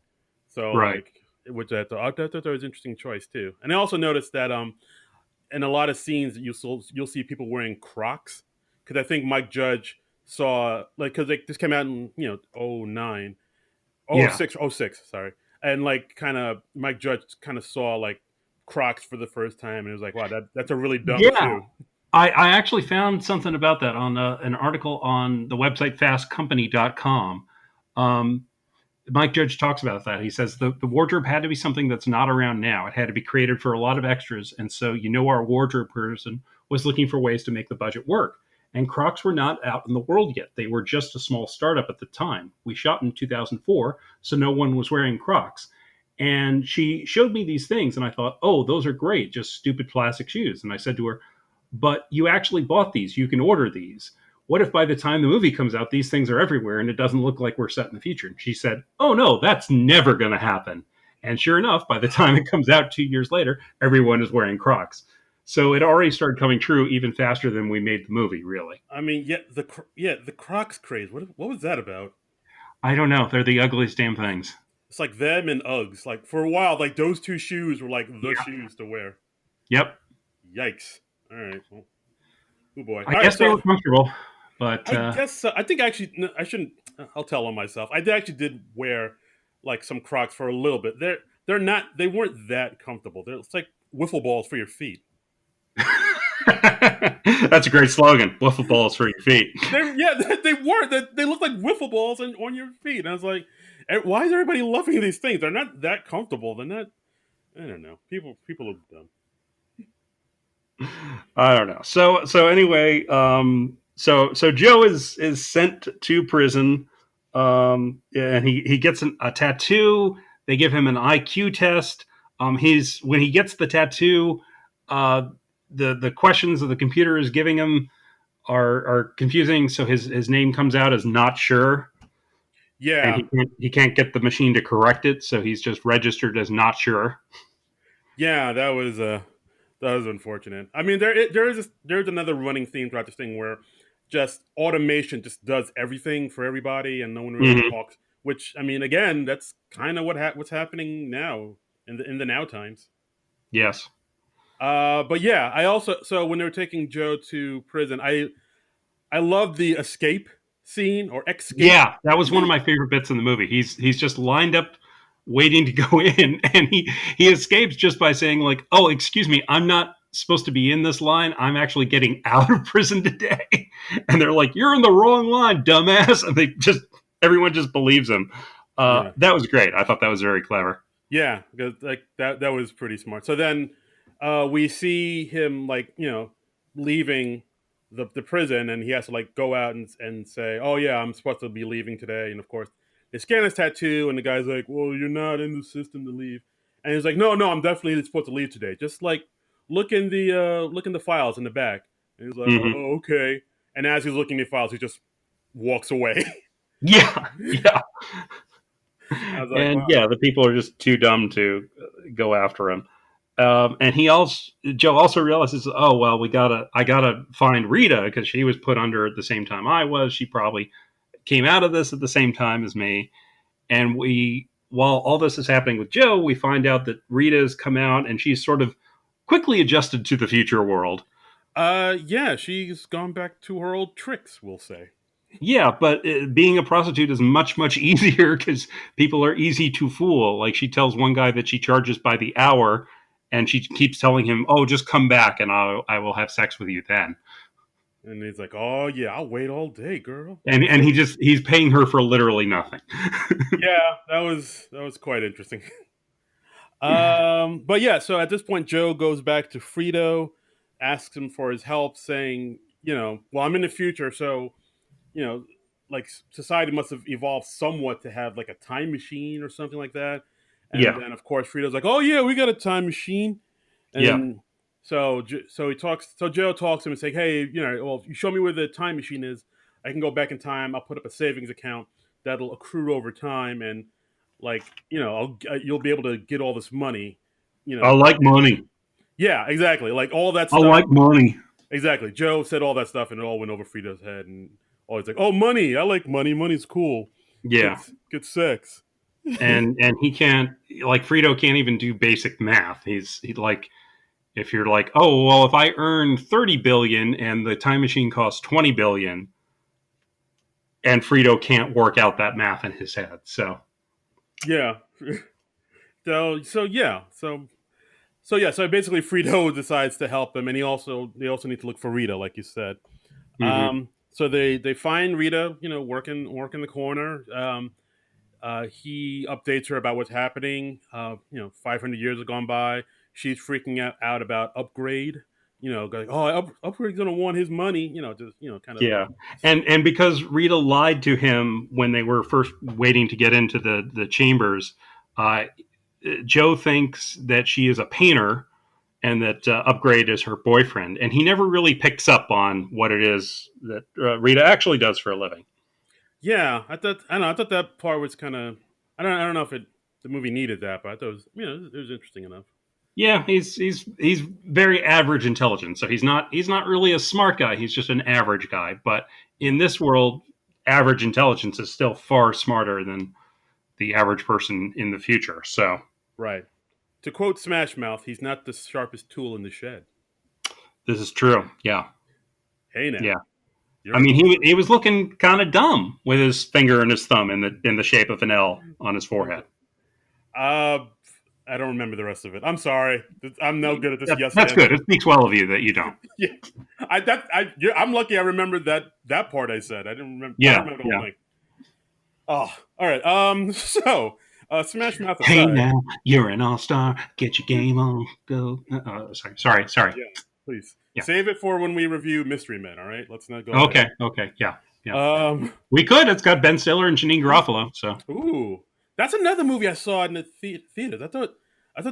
So Right. like, which I thought that was an interesting choice too. And I also noticed that in a lot of scenes you'll see people wearing Crocs, because I think Mike Judge saw, like, because like this came out in '09, oh Yeah. six, oh six, sorry, and like kind of Mike Judge kind of saw like Crocs for the first time, and it was like, wow, that's a really dumb Yeah. shoe. I actually found something about that on an article on the website fastcompany.com. Um, Mike Judge talks about that. He says the wardrobe had to be something that's not around now. It had to be created for a lot of extras. And so, our wardrobe person was looking for ways to make the budget work. And Crocs were not out in the world yet. They were just a small startup at the time. We shot in 2004, so no one was wearing Crocs. And she showed me these things, and I thought, oh, those are great, just stupid plastic shoes. And I said to her, but you actually bought these. You can order these. What if by the time the movie comes out, these things are everywhere and it doesn't look like we're set in the future? And she said, oh, no, that's never going to happen. And sure enough, by the time it comes out 2 years later, everyone is wearing Crocs. So it already started coming true even faster than we made the movie, really. I mean, the Crocs craze. What was that about? I don't know. They're the ugliest damn things. It's like them and Uggs. Like for a while, like those two shoes were like the Yeah. shoes to wear. Yep. Yikes! All right, well, oh boy. I All right, guess they so were comfortable, but I guess I think actually no, I shouldn't. I'll tell on myself. Actually did wear like some Crocs for a little bit. They weren't that comfortable. It's like wiffle balls for your feet. that's a great slogan. Wiffle balls for your feet. They were. They look like wiffle balls on your feet. And I was like, why is everybody loving these things? They're not that comfortable. They're not. I don't know. People look dumb. I don't know. So anyway, so Joe is sent to prison, and he gets a tattoo. They give him an IQ test. He's when he gets the tattoo, uh, the questions that the computer is giving him are confusing. So his name comes out as not sure, and Yeah, he can't get the machine to correct it. So he's just registered as not sure. yeah. That was unfortunate. I mean, there's another running theme throughout this thing where just automation just does everything for everybody, and no one really Mm-hmm. talks. Which I mean, again, that's kind of what's happening now in the now times. Yes. But yeah, I also so when they were taking Joe to prison, I love the escape scene or escape. Yeah, that was one of my favorite bits in the movie. He's just lined up waiting to go in, and he escapes just by saying like, "Oh, excuse me, I'm not supposed to be in this line. I'm actually getting out of prison today." And they're like, "You're in the wrong line, dumbass." And they just everyone just believes him. Yeah, That was great. I thought that was very clever. yeah, because like that was pretty smart. So then we see him like leaving the prison, and he has to like go out and say, "Oh yeah, I'm supposed to be leaving today." And of course, they scan his tattoo, and the guy's like, "Well, you're not in the system to leave." And he's like, "No, no, I'm definitely supposed to leave today. Just like look in the files in the back." And he's like, Hmm. "Oh, okay." And as he's looking at the files, he just walks away. Yeah, yeah, I was like, and "Wow." yeah, the people are just too dumb to go after him. And Joe also realizes, oh well, I gotta find Rita because she was put under at the same time I was. She probably came out of this at the same time as me. And while all this is happening with Joe, we find out that Rita's come out and she's sort of quickly adjusted to the future world. Yeah, she's gone back to her old tricks, we'll say. Yeah, but being a prostitute is much, much easier because people are easy to fool. Like she tells one guy that she charges by the hour, and she keeps telling him, "Oh, just come back, and I will have sex with you then." And he's like, "Oh yeah, I'll wait all day, girl." And he's paying her for literally nothing. Yeah, that was quite interesting. But yeah, so at this point, Joe goes back to Frito, asks him for his help, saying, well, I'm in the future, so you know, like society must have evolved somewhat to have like a time machine or something like that. And Yeah, then of course Frito's like, "Oh yeah, we got a time machine." yeah. And so Joe talks to him and say, "Hey, well, if you show me where the time machine is, I can go back in time. I'll put up a savings account that'll accrue over time, and like you'll be able to get all this money. I like money. Yeah, exactly. Like all that I stuff. like money. Exactly. Joe said all that stuff, and it all went over Frito's head, and always like, "Oh, money! I like money. Money's cool. Good, Yeah, good sex." and he can't like Frito can't even do basic math. He like if you're like, oh well, if I earn 30 billion and the time machine costs 20 billion, and Frito can't work out that math in his head. So Yeah. So basically Frito decides to help him, and they also need to look for Rita, like you said. mm-hmm. So they find Rita, working the corner. He updates her about what's happening. 500 years have gone by. She's freaking out about Upgrade. Like, oh, Upgrade's gonna want his money. Just kind of. Yeah, and because Rita lied to him when they were first waiting to get into the chambers, uh, Joe thinks that she is a painter and that Upgrade is her boyfriend, and he never really picks up on what it is that Rita actually does for a living. Yeah, I don't know. I thought that part was kind of. I don't know if the movie needed that, but I thought it was it was interesting enough. Yeah, he's very average intelligent, so he's not really a smart guy. He's just an average guy. But in this world, average intelligence is still far smarter than the average person in the future. So Right. To quote Smash Mouth, he's not the sharpest tool in the shed. this is true. Yeah, Hey now, yeah. I you're mean, wrong. he was looking kind of dumb with his finger and his thumb in the shape of an L on his forehead. Uh, I don't remember the rest of it. I'm sorry. I'm no good at this. Yes That's and. good. It speaks well of you that you don't. Yeah, I'm lucky. I remembered that part I said. I didn't remember. I don't Yeah, remember the whole yeah. thing. Oh, all right. So, Smash Mouth Hey aside. now, you're an all star. Get your game on. Go. Sorry. Yeah, please Yeah. save it for when we review Mystery Men. All right, let's not go Okay. there. Okay. Yeah. Yeah. Um, We could. It's got Ben Stiller and Janine Garofalo. So ooh, that's another movie I saw in the theaters. I thought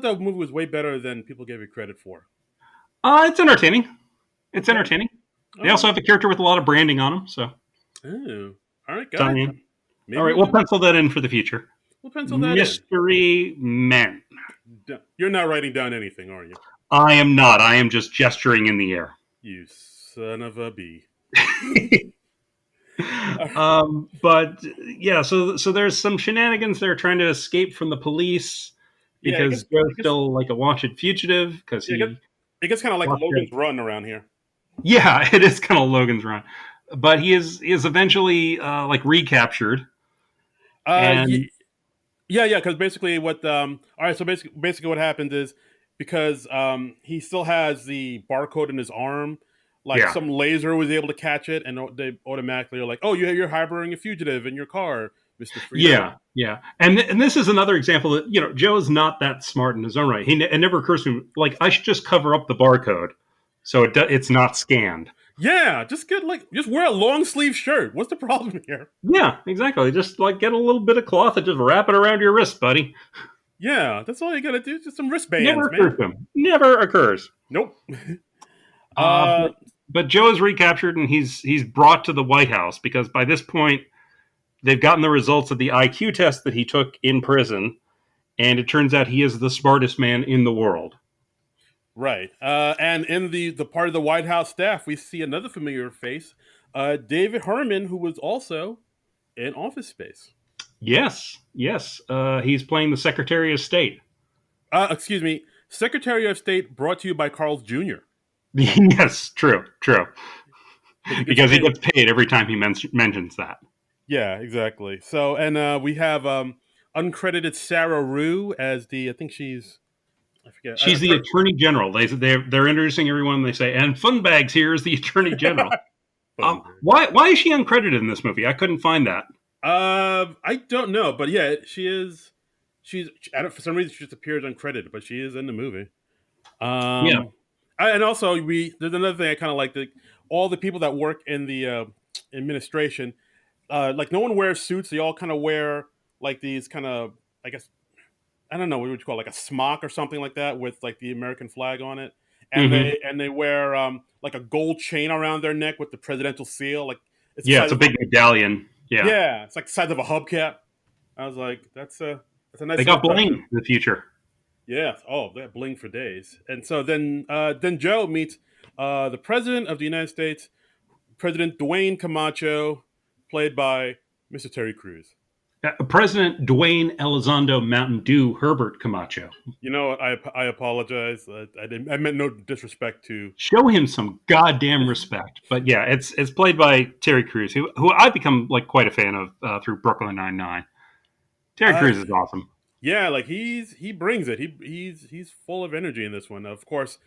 that movie was way better than people gave it credit for. it's entertaining. It's Okay, entertaining. They all also right. have a character with a lot of branding on him. So Oh, all right, guys. Diane. All Maybe right, we'll pencil that in for the future. we'll pencil that in. Mystery Men. You're not writing down anything, are you? I am not. I am just gesturing in the air. You son of a bee. But yeah, so there's some shenanigans. They're trying to escape from the police Yeah, because Joe's still like a wanted fugitive because yeah, he it gets kind of like lost Logan's his- Run around here. Yeah, it is kind of Logan's Run, but he is eventually like recaptured Uh, and yeah. Because basically, all right. So basically, what happened is because he still has the barcode in his arm. Like yeah, some laser was able to catch it, and they automatically are like, "Oh, you're harboring a fugitive in your car, Mister Freedom." yeah, and this is another example that Joe's not that smart in his own right. It never occurs to him like I should just cover up the barcode so it's not scanned. Yeah, just wear a long sleeve shirt. What's the problem here? Yeah, exactly. Just like get a little bit of cloth and just wrap it around your wrist, buddy. Yeah, that's all you gotta do. Just some Never wristbands, occurs man. to him. Never occurs. Nope. Uh, Uh, but but Joe is recaptured and he's brought to the White House because by this point they've gotten the results of the IQ test that he took in prison, and it turns out he is the smartest man in the world. right. And in the part of the White House staff, we see another familiar face, David Herman, who was also in Office Space. Yes. He's playing the Secretary of State. Excuse me, Secretary of State, brought to you by Carl's Jr. Yes, true. Because he paid. gets paid every time he mentions that. Yeah, exactly. So, and we have uncredited Sarah Rue as I think I forget. She's the Attorney General. They're introducing everyone. They say, and Funbags here is the Attorney General. Why is she uncredited in this movie? I couldn't find that. I don't know, but yeah, she is. For some reason she just appears uncredited, but she is in the movie. Yeah. And also there's another thing I kind of like, all the people that work in the administration, like no one wears suits. They all kind of wear like these kind of, I guess, I don't know what would you call it, like a smock or something like that with like the American flag on it, and Mm-hmm. they wear like a gold chain around their neck with the presidential seal. Like It's a big medallion. yeah, it's like the size of a hubcap. I was like, that's a nice. They got bling in the future. Yeah. Oh, they have bling for days. And so then Joe meets the president of the United States, President Dwayne Camacho, played by Mr. Terry Crews. President Dwayne Elizondo Mountain Dew Herbert Camacho. You know what? I apologize. I meant no disrespect to. Show him some goddamn respect. But yeah, it's played by Terry Crews, who I've become like quite a fan of through Brooklyn Nine-Nine. Terry Crews is awesome. Yeah, like he brings it. He's full of energy in this one. Of course,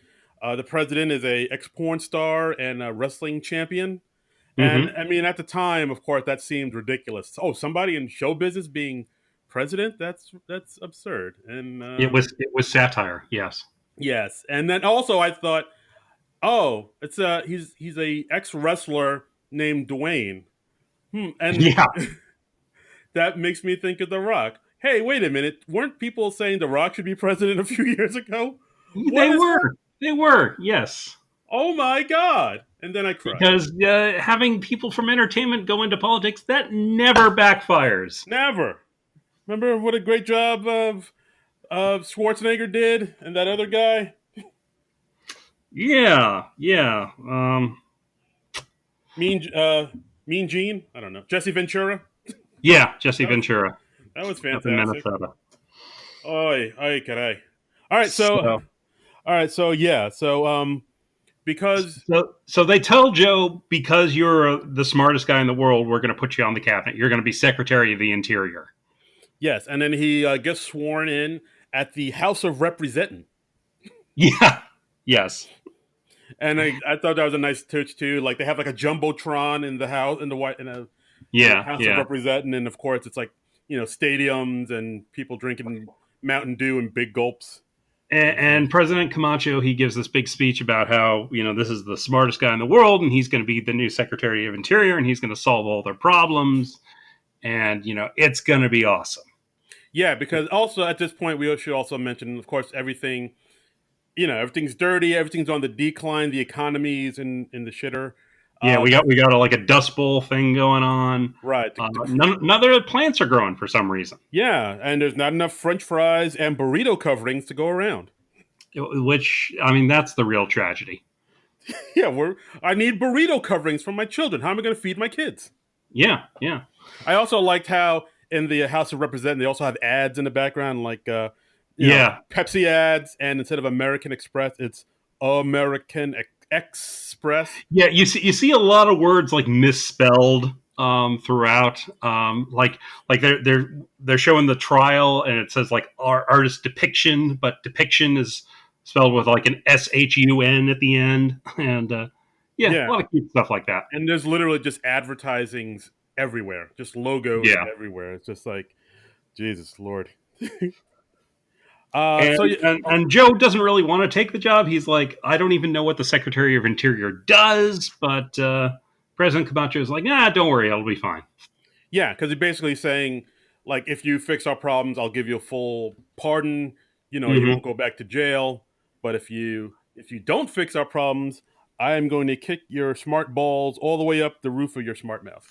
the president is a ex porn star and a wrestling champion. And Mm-hmm. I mean, at the time, of course, that seemed ridiculous. Oh, somebody in show business being president? That's absurd. And It was satire. Yes. yes, and then also I thought, oh, it's he's a ex wrestler named Dwayne. And Yeah. that makes me think of The Rock. hey, wait a minute, weren't people saying The Rock should be president a few years ago? What They is were. They were. Yes. Oh my god! And then I cried. Because having people from entertainment go into politics, that never backfires. Never. Remember what a great job of Schwarzenegger did and that other guy? Yeah, yeah, Mean Mean Gene? I don't know. Jesse Ventura? yeah. Jesse That was Ventura that was up in fantastic. Minnesota. Oi, oi, caray. All right, so So, all right, so yeah, so because so they tell Joe, because you're the smartest guy in the world, we're going to put you on the cabinet. You're going to be Secretary of the Interior. yes, and then he gets sworn in at the House of Representing. Yeah. Yes. And I thought that was a nice touch too. Like they have like a jumbotron in the house in the white in the Yeah. House of Yeah. Representing, and of course it's like stadiums and people drinking Mountain Dew in big gulps. And President Camacho, he gives this big speech about how this is the smartest guy in the world, and he's going to be the new Secretary of Interior, and he's going to solve all their problems, and it's going to be awesome. Yeah, because also at this point we should also mention, of course, everything. Everything's dirty. Everything's on the decline. The economy's in the shitter. Yeah, we got like a Dust Bowl thing going on. Right. None of the plants are growing for some reason. Yeah, and there's not enough French fries and burrito coverings to go around. Which, I mean, that's the real tragedy. Yeah, I need burrito coverings for my children. How am I going to feed my kids? Yeah, yeah. I also liked how in the House of Representatives they also have ads in the background, like Pepsi ads, and instead of American Express, it's American Express. Yeah, you see a lot of words like misspelled throughout. Like they're showing the trial, and it says like artist depiction, but depiction is spelled with like an SHUN at the end, and a lot of cute stuff like that. And there's literally just advertisings everywhere, just logos everywhere. It's just like, Jesus Lord. And Joe doesn't really want to take the job. He's like, I don't even know what the Secretary of Interior does, but President Camacho is like, nah, don't worry, it'll be fine. Yeah, because he's basically saying, like, if you fix our problems, I'll give you a full pardon. You won't go back to jail. But if you don't fix our problems, I am going to kick your smart balls all the way up the roof of your smart mouth.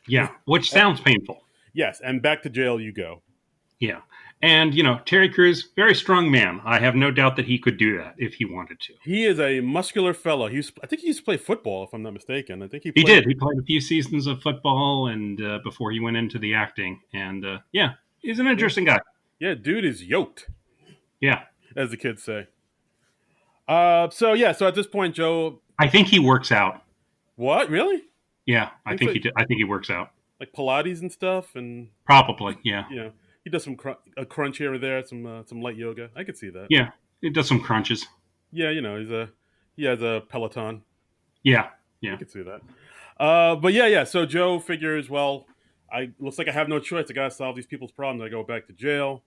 Yeah, which sounds painful. Yes, and back to jail you go. Yeah. And, Terry Crews, very strong man. I have no doubt that he could do that if he wanted to. He is a muscular fellow. I think he used to play football, if I'm not mistaken. I think he did. He played a few seasons of football and before he went into the acting. And, he's an interesting guy. Yeah, dude is yoked. Yeah. As the kids say. So at this point, Joe... I think he works out. What? Really? Yeah, I think he works out. Like Pilates and stuff? And probably, yeah. Yeah. He does some a crunch here or there, some light yoga. I could see that. Yeah, he does some crunches. Yeah, he has a Peloton. Yeah. I could see that. But so Joe figures, well, looks like I have no choice. I got to solve these people's problems. I go back to jail.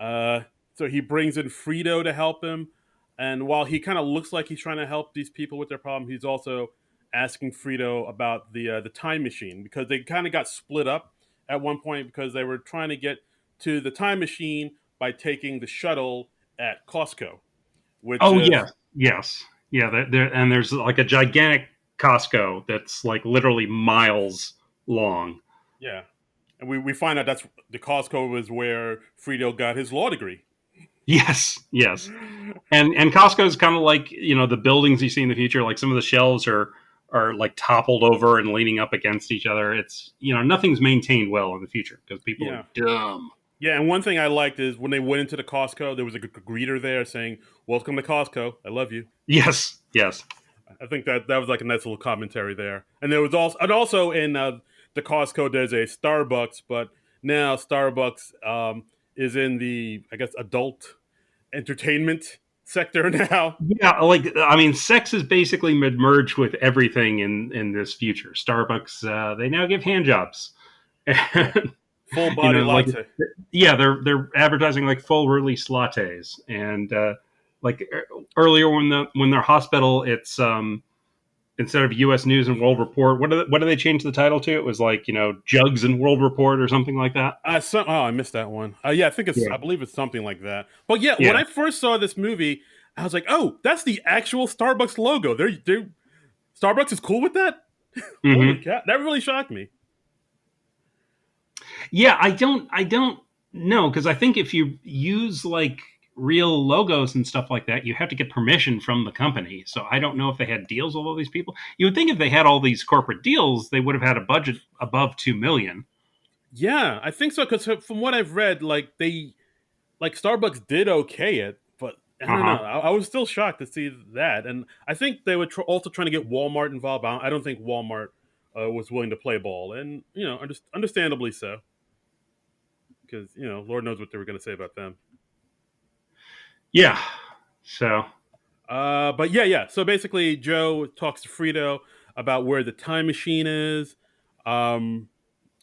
So he brings in Frito to help him. And while he kind of looks like he's trying to help these people with their problem, he's also asking Frito about the time machine, because they kind of got split up at one point because they were trying to get to the time machine by taking the shuttle at Costco. Yes. Yeah, and there's like a gigantic Costco that's like literally miles long. Yeah. And we find out that's the Costco was where Frito got his law degree. Yes. And Costco is kind of like, the buildings you see in the future, like some of the shelves are like toppled over and leaning up against each other. It's, nothing's maintained well in the future because people are dumb. Yeah, and one thing I liked is when they went into the Costco, there was a greeter there saying, "Welcome to Costco. I love you." Yes. I think that was like a nice little commentary there. And there was also in the Costco there's a Starbucks, but now Starbucks is in the, I guess, adult entertainment sector now. Yeah, sex is basically merged with everything in this future. Starbucks, they now give handjobs. Full body latte. They're advertising like full release lattes, and like earlier when they're hospital, it's instead of U.S. News and World Report, what do they change the title to? It was like, Jugs and World Report or something like that. I missed that one. Yeah, I think Yeah, I believe it's something like that. But yeah, when yeah. I first saw this movie, I was like, oh, that's the actual Starbucks logo. Starbucks is cool with that. Holy Hmm. cow, that really shocked me. Yeah, I don't know, because I think if you use like real logos and stuff like that, you have to get permission from the company. So I don't know if they had deals with all these people. You would think if they had all these corporate deals, they would have had a budget above 2 million. Yeah, I think so because from what I've read, like Starbucks did okay it, but I Uh don't know. huh. I was still shocked to see that, and I think they were also trying to get Walmart involved. I don't think Walmart was willing to play ball, and understandably so, because Lord knows what they were going to say about them. Yeah. So But yeah. So basically, Joe talks to Frito about where the time machine is, um,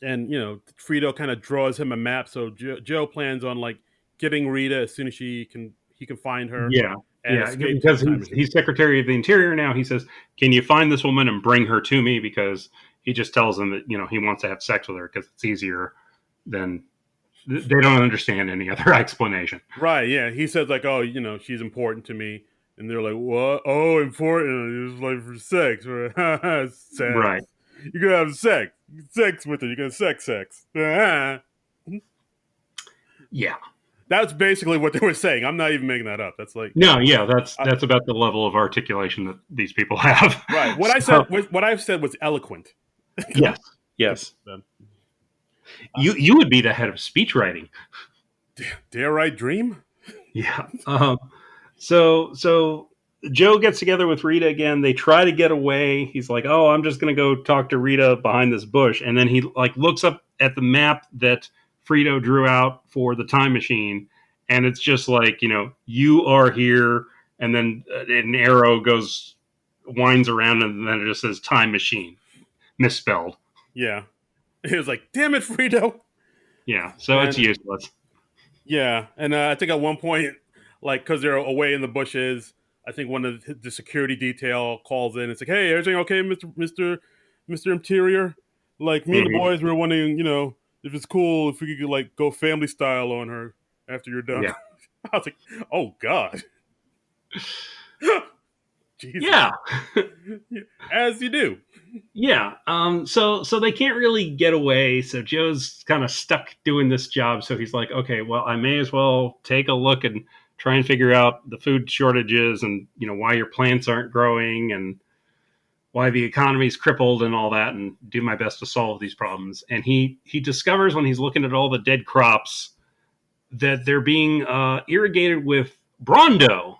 and Frito kind of draws him a map. So Joe plans on like getting Rita as soon as he can find her yeah, and yeah, escape to the because time he's machine. he's Secretary of the Interior now. He says, "Can you find this woman and bring her to me?" Because he just tells them that he wants to have sex with her because it's easier than they don't understand any other explanation. Right? Yeah. He says like, oh, she's important to me, and they're like, what? Oh, important? It's like for sex, right? Sex. Right. You're gonna have sex with her. You're gonna sex. Yeah. That's basically what they were saying. I'm not even making that up. That's like, No, yeah, that's uh, that's about the level of articulation that these people have. right. So, What I've said was eloquent. yes, yes, uh, you would be the head of speech writing. Dare I dream? Yeah. So Joe gets together with Rita again. They try to get away. He's like, "Oh, I'm just gonna go talk to Rita behind this bush," and then he like looks up at the map that Frito drew out for the time machine, and it's just like, you are here, and then an arrow goes winds around, and then it just says time machine misspelled. Yeah. He was like, damn it, Frito. Yeah, so it's And useless. yeah. And I think at one point, like, because they're away in the bushes, I think one of the security detail calls in. It's like, hey, everything okay, Mr. Interior? Like, me and the Hmm. boys were wondering, if it's cool if we could, like, go family style on her after you're done. Yeah, I was like, oh, God. Jesus. yeah. As you do. Yeah. So they can't really get away. So Joe's kind of stuck doing this job. So he's like, okay, well, I may as well take a look and try and figure out the food shortages and why your plants aren't growing and why the economy's crippled and all that, and do my best to solve these problems. And he discovers when he's looking at all the dead crops that they're being irrigated with Brondo,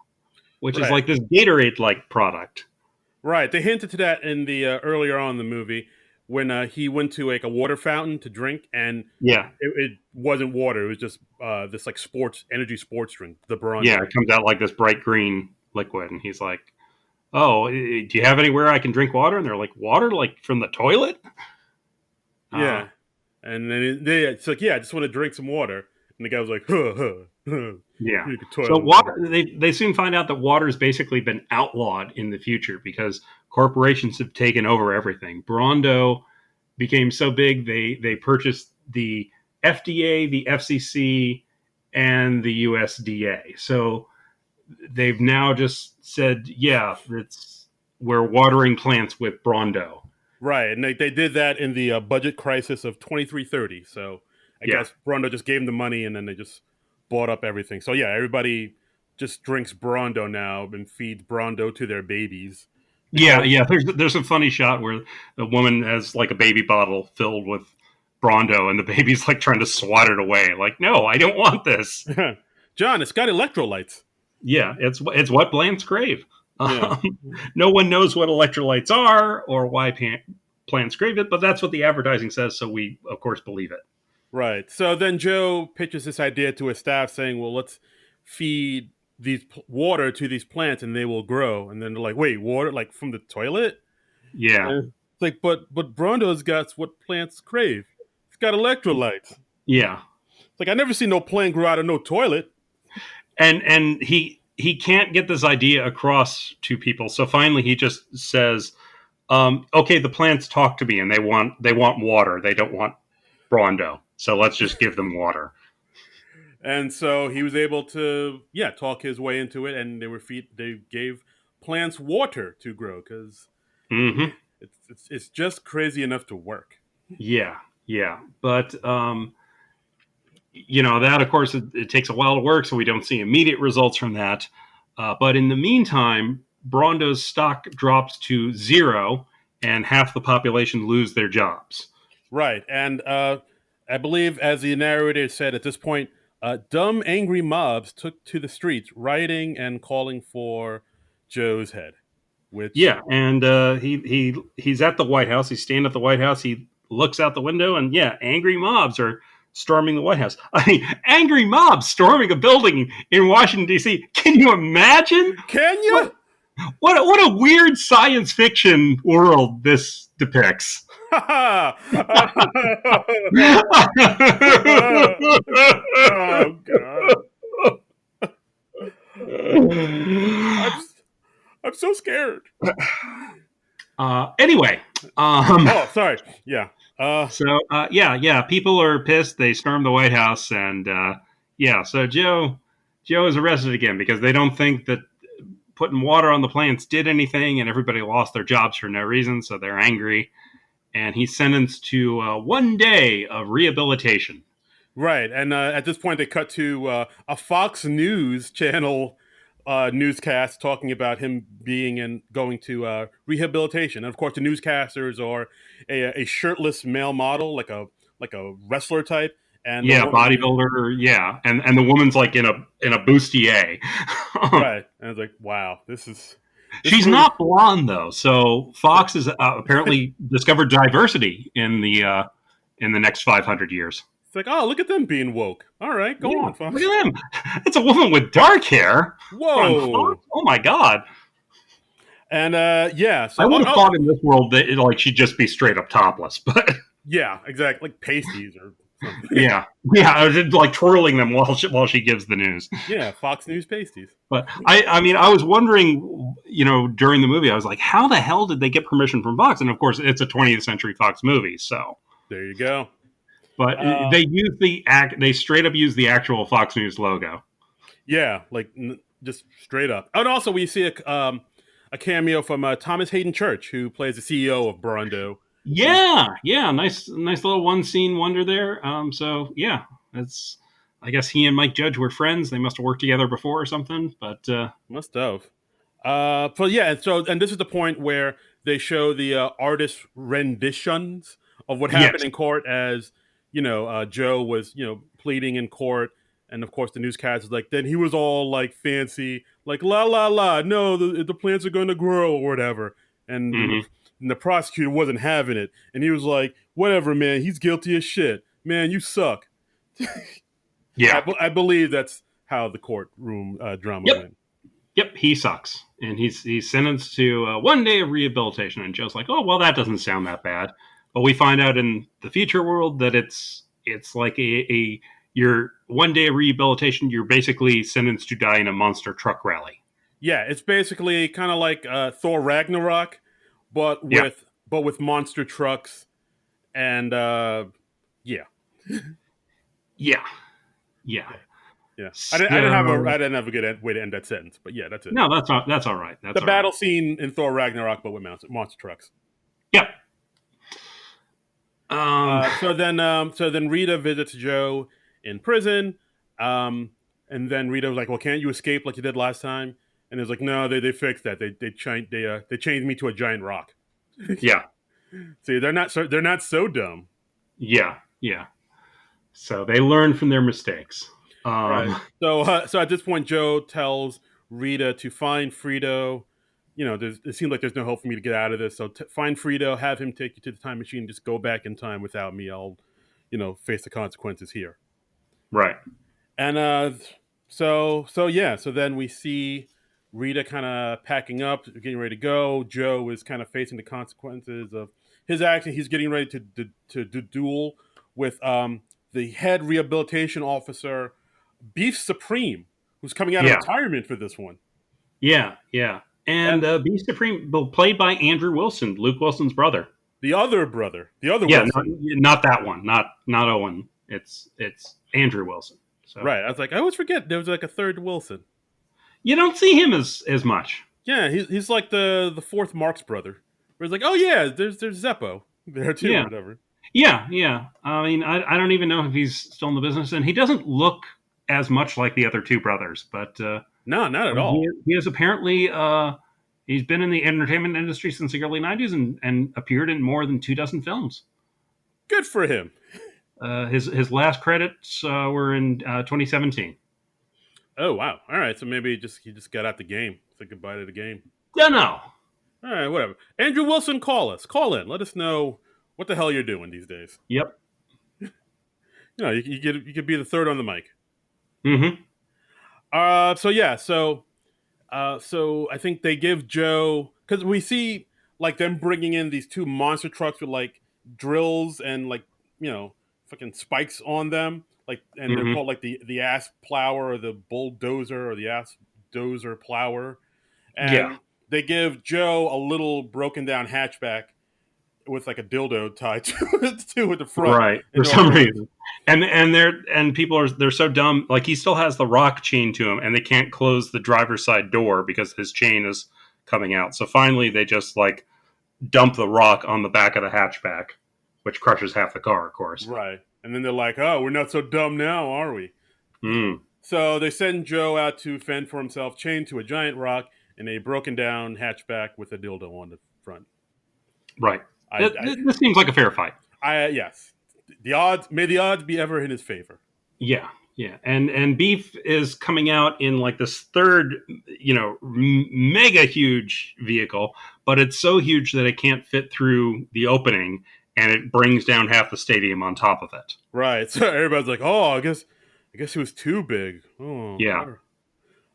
which is Right. like this Gatorade like product. Right. They hinted to that in the earlier on in the movie when he went to like a water fountain to drink, and Yeah. it wasn't water. It was just this like sports drink, the Yeah, Brondo. it comes out like this bright green liquid, and he's like, "Oh, do you have anywhere I can drink water?" And they're like, "Water, like from the toilet?" Uh, Yeah. And then it's like, yeah, I just want to drink some water. And the guy was like, yeah. drink a So toilet water, water. they soon find out that water's basically been outlawed in the future because corporations have taken over everything. Brondo became so big they purchased the FDA, the FCC, and the USDA. So they've now just said, yeah, we're watering plants with Brondo. Right. And they did that in the budget crisis of 2330. So I Yeah. guess Brondo just gave them the money and then they just bought up everything. So yeah, everybody just drinks Brondo now and feeds Brondo to their babies Yeah, because yeah. There's a funny shot where the woman has like a baby bottle filled with Brondo, and the baby's like trying to swat it away. Like, no, I don't want this. John, it's got electrolytes. Yeah, it's what plants crave. Yeah. Um, no one knows what electrolytes are or why plants crave it, but that's what the advertising says. So we, of course, believe it. Right. So then Joe pitches this idea to his staff saying, well, let's feed these water to these plants and they will grow. And then they're like, wait, water like from the toilet? Yeah, And it's like, but Brondo's got what plants crave. It's got electrolytes. It's yeah. like I never seen no plant grow out of no toilet. And he can't get this idea across to people. So finally, he just says, Okay, the plants talk to me, and they want water. They don't want Brondo, so let's just give them water. And so he was able to, yeah, talk his way into it, and they gave plants water to grow because Hmm. it's just crazy enough to work. Yeah, yeah, but that of course it takes a while to work, so we don't see immediate results from that. But in the meantime, Brondo's stock drops to zero, and half the population lose their jobs. Right, and I believe, as the narrator said at this point, dumb, angry mobs took to the streets, rioting and calling for Joe's head. Which, Yeah, and he's at the White House. He's standing at the White House. He looks out the window, and yeah, angry mobs are storming the White House. I mean, angry mobs storming a building in Washington D.C. Can you imagine? can you? What what a weird science fiction world this depicts. Oh God! I'm I'm so scared. Anyway, Oh, sorry. Yeah. yeah, people are pissed. They storm the White House, and yeah, so Joe is arrested again because they don't think that putting water on the plants did anything, and everybody lost their jobs for no reason, so they're angry. And he's sentenced to 1 day of rehabilitation. Right. And at this point, they cut to a Fox News channel newscast talking about him being and going to rehabilitation. And of course, the newscasters are a shirtless male model, like a wrestler type, and the Yeah, woman. bodybuilder. Yeah, and the woman's like in a bustier. Right. And I was like, wow, this She's movie. not blonde though, so Fox has apparently discovered diversity in the next 500 years. It's like, oh, look at them being woke. All right, go Yeah, on, look Fox. at them. It's a woman with dark hair on Fox. Whoa. Oh my god! And yeah, I so would have thought in this world that like she'd just be straight up topless, but yeah, exactly, like pasties or something. yeah, I was like twirling them while she gives the news. Yeah, Fox News pasties. But I mean, I was wondering, during the movie, I was like, how the hell did they get permission from Fox? And of course, it's a 20th Century Fox movie, so. There you go. But Uh, they straight up use the actual Fox News logo. yeah, like just straight up. And also, we see a cameo from Thomas Hayden Church, who plays the CEO of Brondo. He's Yeah, yeah, nice little one scene wonder there. So yeah, that's. I guess he and Mike Judge were friends. They must have worked together before or something. But must have. But yeah, and this is the point where they show the artist renditions of what happened yes, in court, as Joe was pleading in court, and of course the newscast is like, then he was all like fancy, like la la la, no, the plants are going to grow or whatever, and then hmm the prosecutor wasn't having it, and he was like, whatever, man, he's guilty as shit, man, you suck. yeah, I believe that's how the courtroom drama yep. went. Yep, he sucks, and he's sentenced to 1 day of rehabilitation. And Joe's like, "Oh, well, that doesn't sound that bad." But we find out in the future world that it's like a your 1 day of rehabilitation. You're basically sentenced to die in a monster truck rally. Yeah, it's basically kind of like Thor Ragnarok, but Yeah, with monster trucks and yeah, yeah, yeah. yeah, yeah. So I didn't have a good way to end that sentence, but yeah, that's it. no, that's all right. The That's all right. battle scene in Thor Ragnarok, but with monster trucks. Yeah. Um. So then Rita visits Joe in prison, um, and then Rita was like, "Well, can't you escape like you did last time?" And it's like, "No, they fixed that. They changed me to a giant rock." Yeah. See, they're not so dumb. Yeah. Yeah. So they learn from their mistakes. Right. So at this point, Joe tells Rita to find Frito. It seems like there's no hope for me to get out of this. So find Frito, have him take you to the time machine, just go back in time without me. I'll, face the consequences here. Right. And so yeah. So then we see Rita kind of packing up, getting ready to go. Joe is kind of facing the consequences of his action. He's getting ready to duel with the head rehabilitation officer, Beef Supreme, who's coming out of Yeah. retirement for this one. Yeah. Yeah. And Beast Supreme, played by Andrew Wilson, Luke Wilson's brother. The other brother, the other Yeah, Wilson. not that one, not Owen. It's Andrew Wilson. So Right. I was like, I always forget there was like a third Wilson. you don't see him as much. Yeah, he's like the fourth Marx brother. Where it's like, oh yeah, there's Zeppo there too, or Yeah, whatever. yeah. I mean, I don't even know if he's still in the business, and he doesn't look as much like the other two brothers. But No, not at he all. he is apparently he's been in the entertainment industry since the early '90s and appeared in more than 24 films. Good for him. His last credits were in 2017. Oh wow. All right, so maybe he just got out the game. Said goodbye to the game. Don't know. All right, whatever. Andrew Wilson, call us. Call in. Let us know what the hell you're doing these days. Yep. You could be the third on the mic. Mm-hmm. So yeah, so I think they give Joe, because we see like them bringing in these two monster trucks with like drills and like fucking spikes on them, like, and they're Mm-hmm. called like the ass plower or the bulldozer or the ass dozer plower, Yeah. and they give Joe a little broken down hatchback with like a dildo tied to it too at the front Right. For in some order. reason. And people they're so dumb. Like he still has the rock chained to him, and they can't close the driver's side door because his chain is coming out. So finally, they just like dump the rock on the back of the hatchback, which crushes half the car, of course. Right, and then they're like, "Oh, we're not so dumb now, are we?" Mm. So they send Joe out to fend for himself, chained to a giant rock in a broken down hatchback with a dildo on the front. Right. I, This seems like a fair fight. yes, the odds. May the odds be ever in his favor. Yeah, yeah, and Beef is coming out in like this third, mega huge vehicle, but it's so huge that it can't fit through the opening, and it brings down half the stadium on top of it. Right. So everybody's like, "Oh, I guess he was too big." Yeah.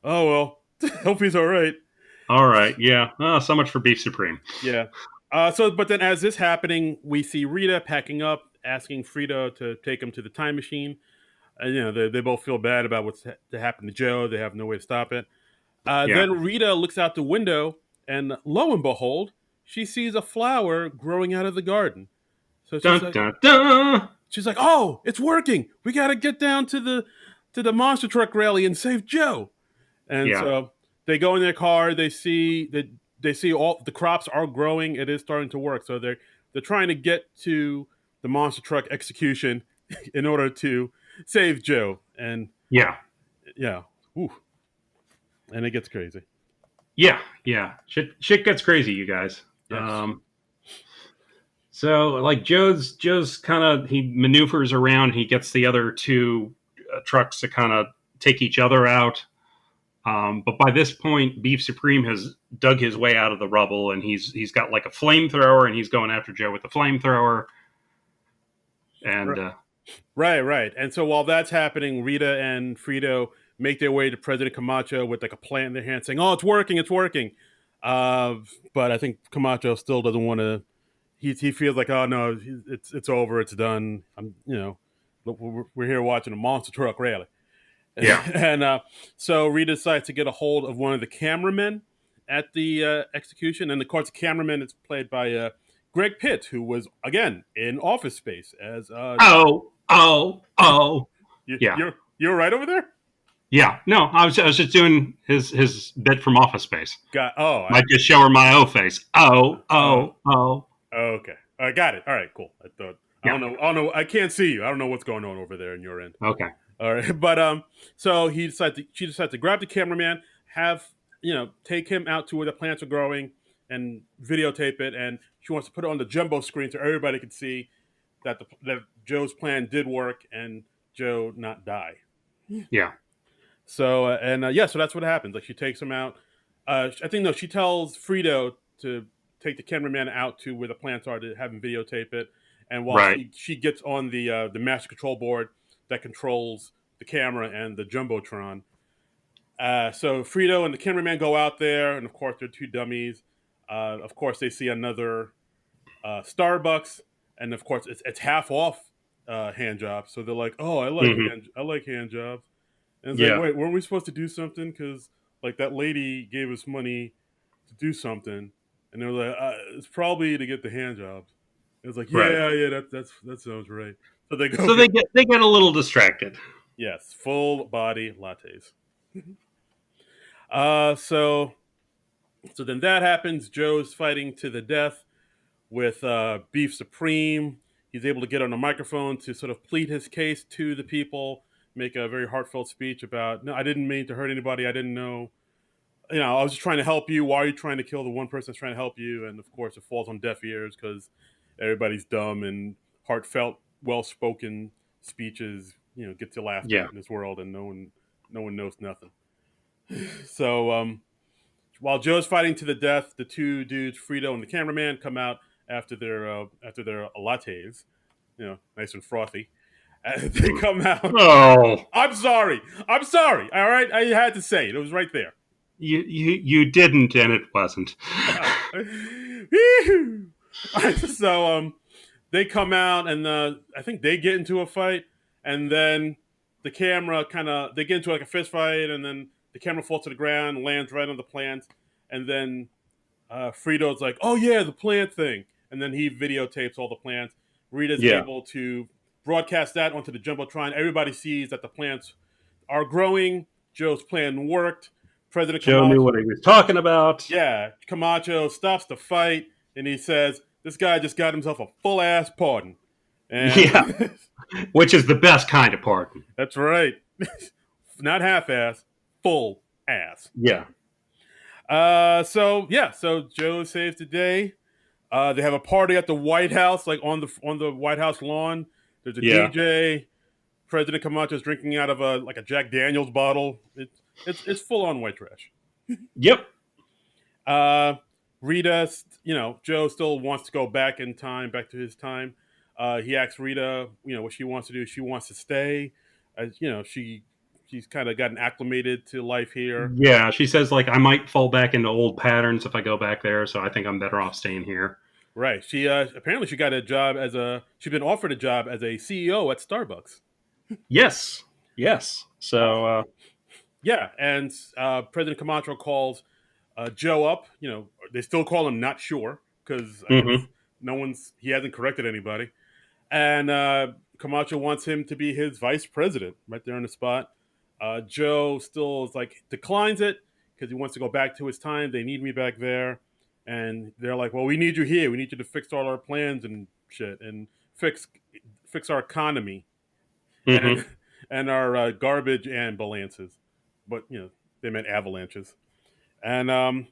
Oh well. Hope he's all right. All right. Yeah. Oh, so much for Beef Supreme. Yeah. But then as this happening, we see Rita packing up, asking Frito to take him to the time machine. And they both feel bad about what's to happen to Joe. They have no way to stop it. Yeah. Then Rita looks out the window, and lo and behold, she sees a flower growing out of the garden. So Dun dun dun. she's like, "Oh, it's working! We got to get down to the monster truck rally and save Joe." And Yeah. so they go in their car. They see all the crops are growing. It is starting to work. So they're trying to get to the monster truck execution in order to save Joe. And Yeah. yeah, ooh, and it gets crazy. Yeah. Yeah. Shit gets crazy, you guys. Yes. So like Joe's kind of he maneuvers around. He gets the other two trucks to kind of take each other out. But by this point, Beef Supreme has dug his way out of the rubble, and he's got like a flamethrower, and he's going after Joe with the flamethrower. And Right. And so while that's happening, Rita and Frito make their way to President Camacho with like a plant in their hand, saying, "Oh, it's working, it's working." But I think Camacho still doesn't want to. He feels like, "Oh no, it's over, it's done." We're here watching a monster truck rally. yeah, And so Rita decides to get a hold of one of the cameramen at the execution, and of course, the cameraman is played by Greg Pitt, who was again in Office Space as oh, yeah, you're right over there. yeah. No, I was just doing his bit from Office Space. I Just show her my O face. oh Oh. okay, I got it. All right, cool. I Yeah. don't know. I can't see you. I don't know what's going on over there in your end. Okay. All right, but so she decided to grab the cameraman, have take him out to where the plants are growing, and videotape it, and she wants to put it on the jumbo screen so everybody could see that Joe's plan did work and Joe not die. Yeah. So so that's what happens. Like she takes him out. I think no, she tells Frito to take the cameraman out to where the plants are to have him videotape it. And while Right. she gets on the master control board that controls the camera and the jumbotron. So Frito and the cameraman go out there, and of course they're two dummies. Of course they see another Starbucks, and of course it's half off hand jobs. So they're like, "Oh, Mhm. I like hand jobs." And it's like, Yeah. "Wait, weren't we supposed to do something? Because like that lady gave us money to do something, and they're like, it's probably to get the hand jobs. It was like, Right. yeah, that sounds right. So they go So get they get a little distracted. yes, full body lattes. So then that happens. Joe's fighting to the death with Beef Supreme. He's able to get on a microphone to sort of plead his case to the people, make a very heartfelt speech about, no, I didn't mean to hurt anybody. I didn't know. I was just trying to help you. Why are you trying to kill the one person that's trying to help you? And of course, it falls on deaf ears because everybody's dumb, and heartfelt, well-spoken speeches, get to laughter Yeah. in this world, and no one knows nothing. So while Joe's fighting to the death, the two dudes, Frito and the cameraman, come out after their lattes, nice and frothy. They come out. Oh, I'm sorry. All right, I had to say it. It was right there. you didn't, and it wasn't. So they come out, and I think they get into a fight, and then the camera they get into like a fist fight, and then the camera falls to the ground, lands right on the plant, and then Frito's like, "Oh yeah, the plant thing," and then he videotapes all the plants. Rita's Yeah. able to broadcast that onto the jumbotron. Everybody sees that the plants are growing. Joe's plan worked. President Joe knew Camacho, what he was talking about. yeah, Camacho stops the fight, and he says, "This guy just got himself a full ass pardon," Yeah, and which is the best kind of pardon. that's right, not half ass, full ass. Yeah. So Joe saves the day. They have a party at the White House, like on the White House lawn. There's a Yeah. DJ. President Camacho's drinking out of a Jack Daniels bottle. It's full on white trash. Yep. Rita, Joe still wants to go back in time, back to his time. He asks Rita, what she wants to do. She wants to stay. She's kind of gotten acclimated to life here. Yeah, she says like I might fall back into old patterns if I go back there, so I think I'm better off staying here. Right. She apparently she got a job she's been offered a job as a CEO at Starbucks. Yes. Yes. So Yeah, and President Camacho calls Joe up. They still call him not sure because I guess mhm. he hasn't corrected anybody. And Camacho wants him to be his vice president right there on the spot. Joe still is like declines it because he wants to go back to his time. They need me back there, and they're like, "Well, we need you here. We need you to fix all our plans and shit, and fix our economy and Mhm. and our garbage and balances." But they meant avalanches, and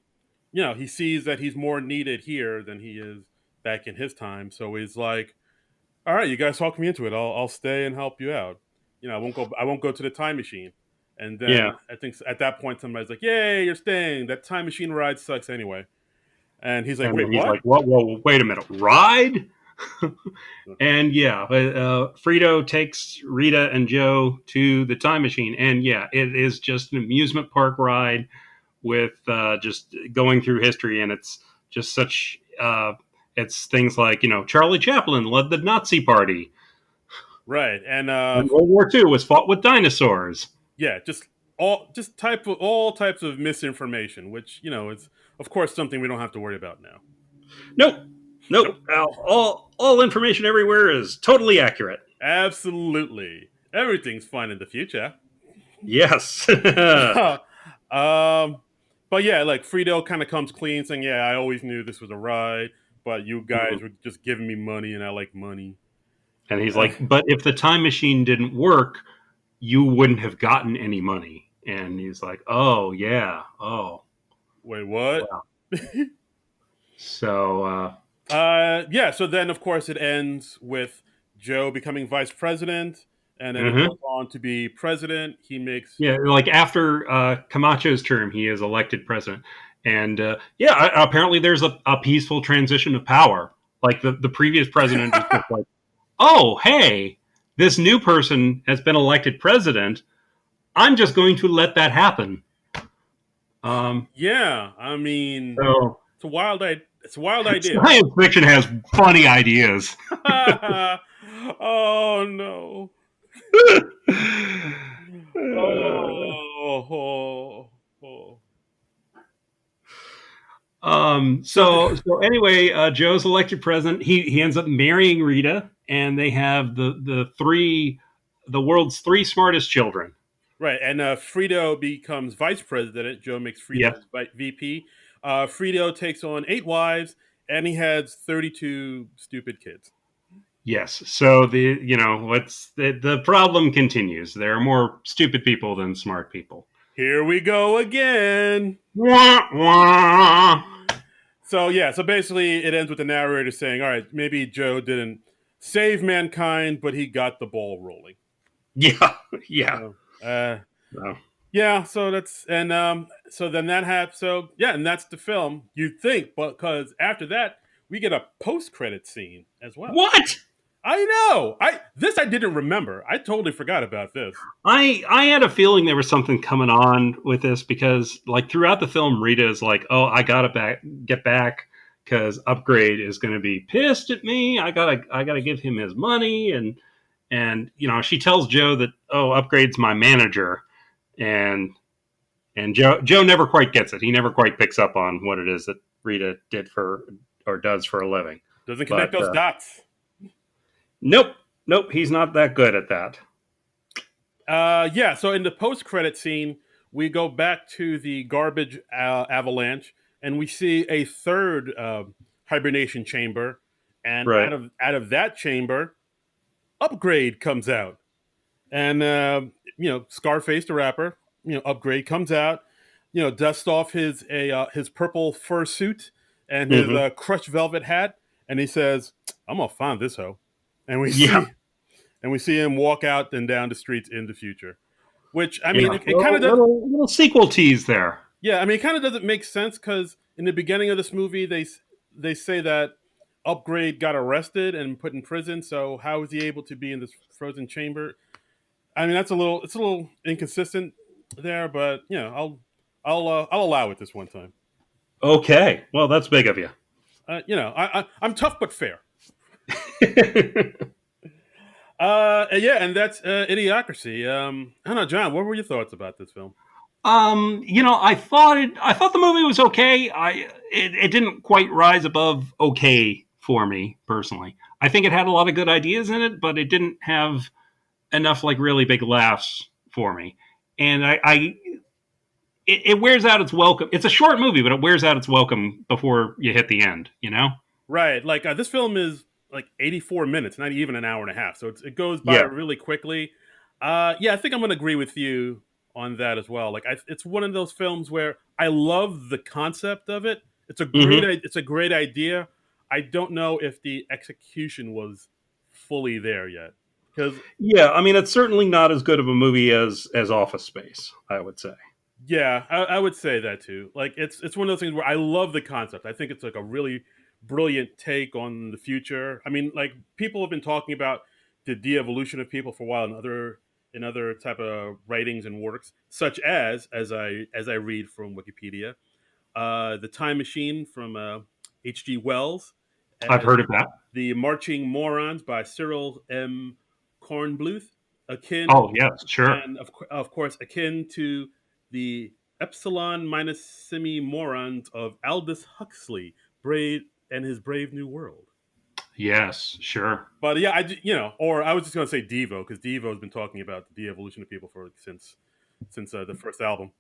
he sees that he's more needed here than he is back in his time. So he's like, all right, you guys talk me into it. I'll stay and help you out. I won't go to the time machine. And Yeah. then I think at that point somebody's like, "Yay, you're staying. That time machine ride sucks anyway." And he's like, And "Wait, he's what?" like, whoa, wait a minute, ride? And yeah, Frito takes Rita and Joe to the time machine, and yeah, it is just an amusement park ride with just going through history, and it's just such. It's things like Charlie Chaplin led the Nazi Party, Right. And and World War II was fought with dinosaurs. yeah, all types of misinformation, which is of course something we don't have to worry about now. Nope, Nope. nope. All information everywhere is totally accurate. Absolutely. Everything's fine in the future. Yes. But yeah, like Frito kind of comes clean, saying, "Yeah, I always knew this was a ride, but you guys were just giving me money, and I like money." And he's like, but if the time machine didn't work, you wouldn't have gotten any money. And he's like, oh, yeah. Oh, Wait, what? wow. So, Yeah. So then, of course, it ends with Joe becoming vice president, and then he mhm. goes on to be president. He makes Yeah, like after Camacho's term, he is elected president. And yeah, apparently there's a peaceful transition of power. Like the previous president is just like, oh, hey, this new person has been elected president. I'm just going to let that happen. yeah. I mean, So it's a wild idea. It's a wild idea. science fiction has funny ideas. Oh no. Oh, oh, oh. So So anyway, Joe's elected president. He ends up marrying Rita, and they have the world's three smartest children. right, and Frito becomes vice president. Joe makes Frito Yeah. his VP. Frito takes on 8 wives, and he has 32 stupid kids. Yes. So what's the problem continues. There are more stupid people than smart people. Here we go again. Wah, wah. So yeah, so basically it ends with the narrator saying, "All right, maybe Joe didn't save mankind, but he got the ball rolling." Yeah. Yeah. So, So, yeah, so that's so then that happens. So yeah, and that's the film. You'd think, but because after that we get a post-credit scene as well. what? I know. I didn't remember. I totally forgot about this. I had a feeling there was something coming on with this because like throughout the film, Rita is like, "Oh, I gotta get back because Upgrade is going to be pissed at me. I gotta give him his money." And she tells Joe that, "Oh, Upgrade's my manager," and Joe never quite gets it. He never quite picks up on what it is that Rita did for or does for a living. Doesn't connect But those dots. nope, nope, he's not that good at that. Yeah, so in the post-credit scene, we go back to the garbage avalanche, and we see a third hibernation chamber, and Right. out of that chamber, Upgrade comes out, and Scarface the rapper, Upgrade comes out, dusts off his purple fur suit and his Hmm. crushed velvet hat, and he says, "I'm gonna find this hoe," and we Yeah. see and we see him walk out and down the streets in the future. Which I mean, Yeah, it kind of does. little sequel tease there. Yeah, I mean, it kind of doesn't make sense because in the beginning of this movie, they say that Upgrade got arrested and put in prison. So how is he able to be in this frozen chamber? I mean, it's a little inconsistent there, but I'll allow it this one time. Okay, well that's big of you. I'm tough but fair. Yeah, and that's Idiocracy. I don't know, John. What were your thoughts about this film? I thought the movie was okay. It didn't quite rise above okay for me personally. I think it had a lot of good ideas in it, but it didn't have enough like really big laughs for me. And it wears out its welcome. It's a short movie, but it wears out its welcome before you hit the end. Right, like this film is like 84 minutes, not even an hour and a half, so it goes by Yeah. really quickly. Yeah, I think I'm going to agree with you on that as well. Like, it's one of those films where I love the concept of it. Hmm. It's a great idea. I don't know if the execution was fully there yet, because Yeah, I mean it's certainly not as good of a movie as Office Space, I would say. yeah, I would say that too. Like, it's one of those things where I love the concept. I think it's like a really brilliant take on the future. I mean, like, people have been talking about the de-evolution of people for a while in other type of writings and works, such as I read from Wikipedia, the Time Machine from H.G. Wells, I've and heard of that. the Marching Morons by Cyril M. Kornbluth, akin Oh yes, sure. and of course akin to the Epsilon minus semi morons of Aldous Huxley, Brave and his Brave New World. Yes, sure. But yeah, or I was just going to say Devo because Devo has been talking about the de-evolution of people for since the first album.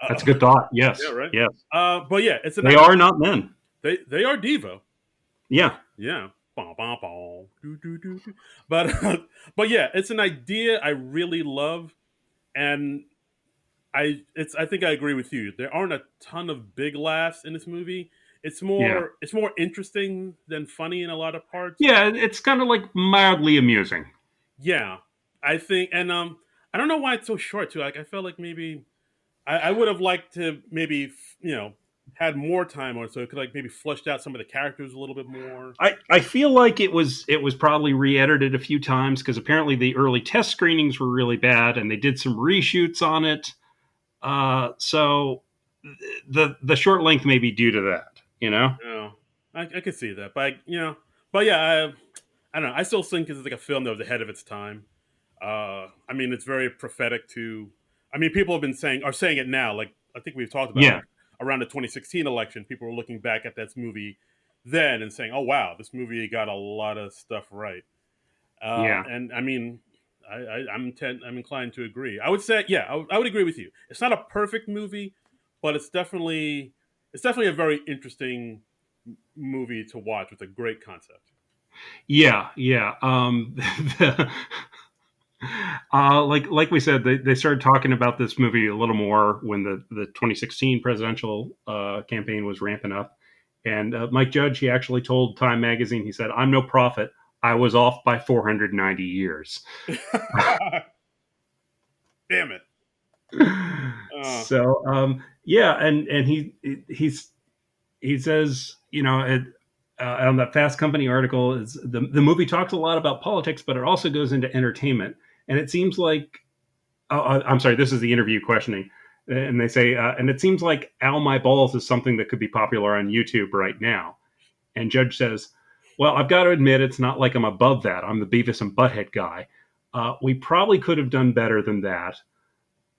That's Uh, a good thought. yeah, Yes, right. yes. But yeah, it's an They are not men. they are Devo. Yeah. Yeah. Bah, bah, bah. Do, do, do, do. But but yeah, it's an idea I really love, and I think I agree with you. There aren't a ton of big laughs in this movie. Yeah. It's more interesting than funny in a lot of parts. Yeah, it's kind of like mildly amusing. Yeah, I think, and I don't know why it's so short too. Like, I felt like maybe I would have liked to maybe had more time on it, so it could like maybe fleshed out some of the characters a little bit more. I feel like it was probably re-edited a few times because apparently the early test screenings were really bad and they did some reshoots on it. So the short length may be due to that. Yeah, I could see that, but but yeah, I don't know. I still think it's like a film that was ahead of its time. I mean, it's very prophetic to. I mean, people have been saying are saying it now. Like, I think we've talked about, Yeah. like, around the 2016 election, people were looking back at that movie then and saying, "Oh wow, this movie got a lot of stuff right." Yeah. And I mean, I'm inclined to agree. I would say, yeah, I would agree with you. It's not a perfect movie, but it's definitely a very interesting movie to watch with a great concept. Yeah. Yeah. Like we said, they started talking about this movie a little more when the 2016 presidential campaign was ramping up. And Mike Judge, he actually told Time Magazine, he said, "I'm no prophet. I was off by 490 years." Damn it! So yeah, and he says, on that Fast Company article, is the movie talks a lot about politics, but it also goes into entertainment. And it seems like, I'm sorry, this is the interview questioning. And they say, and it seems like Ow My Balls is something that could be popular on YouTube right now. And Judge says, "Well, I've got to admit, it's not like I'm above that. I'm the Beavis and Butthead guy. We probably could have done better than that."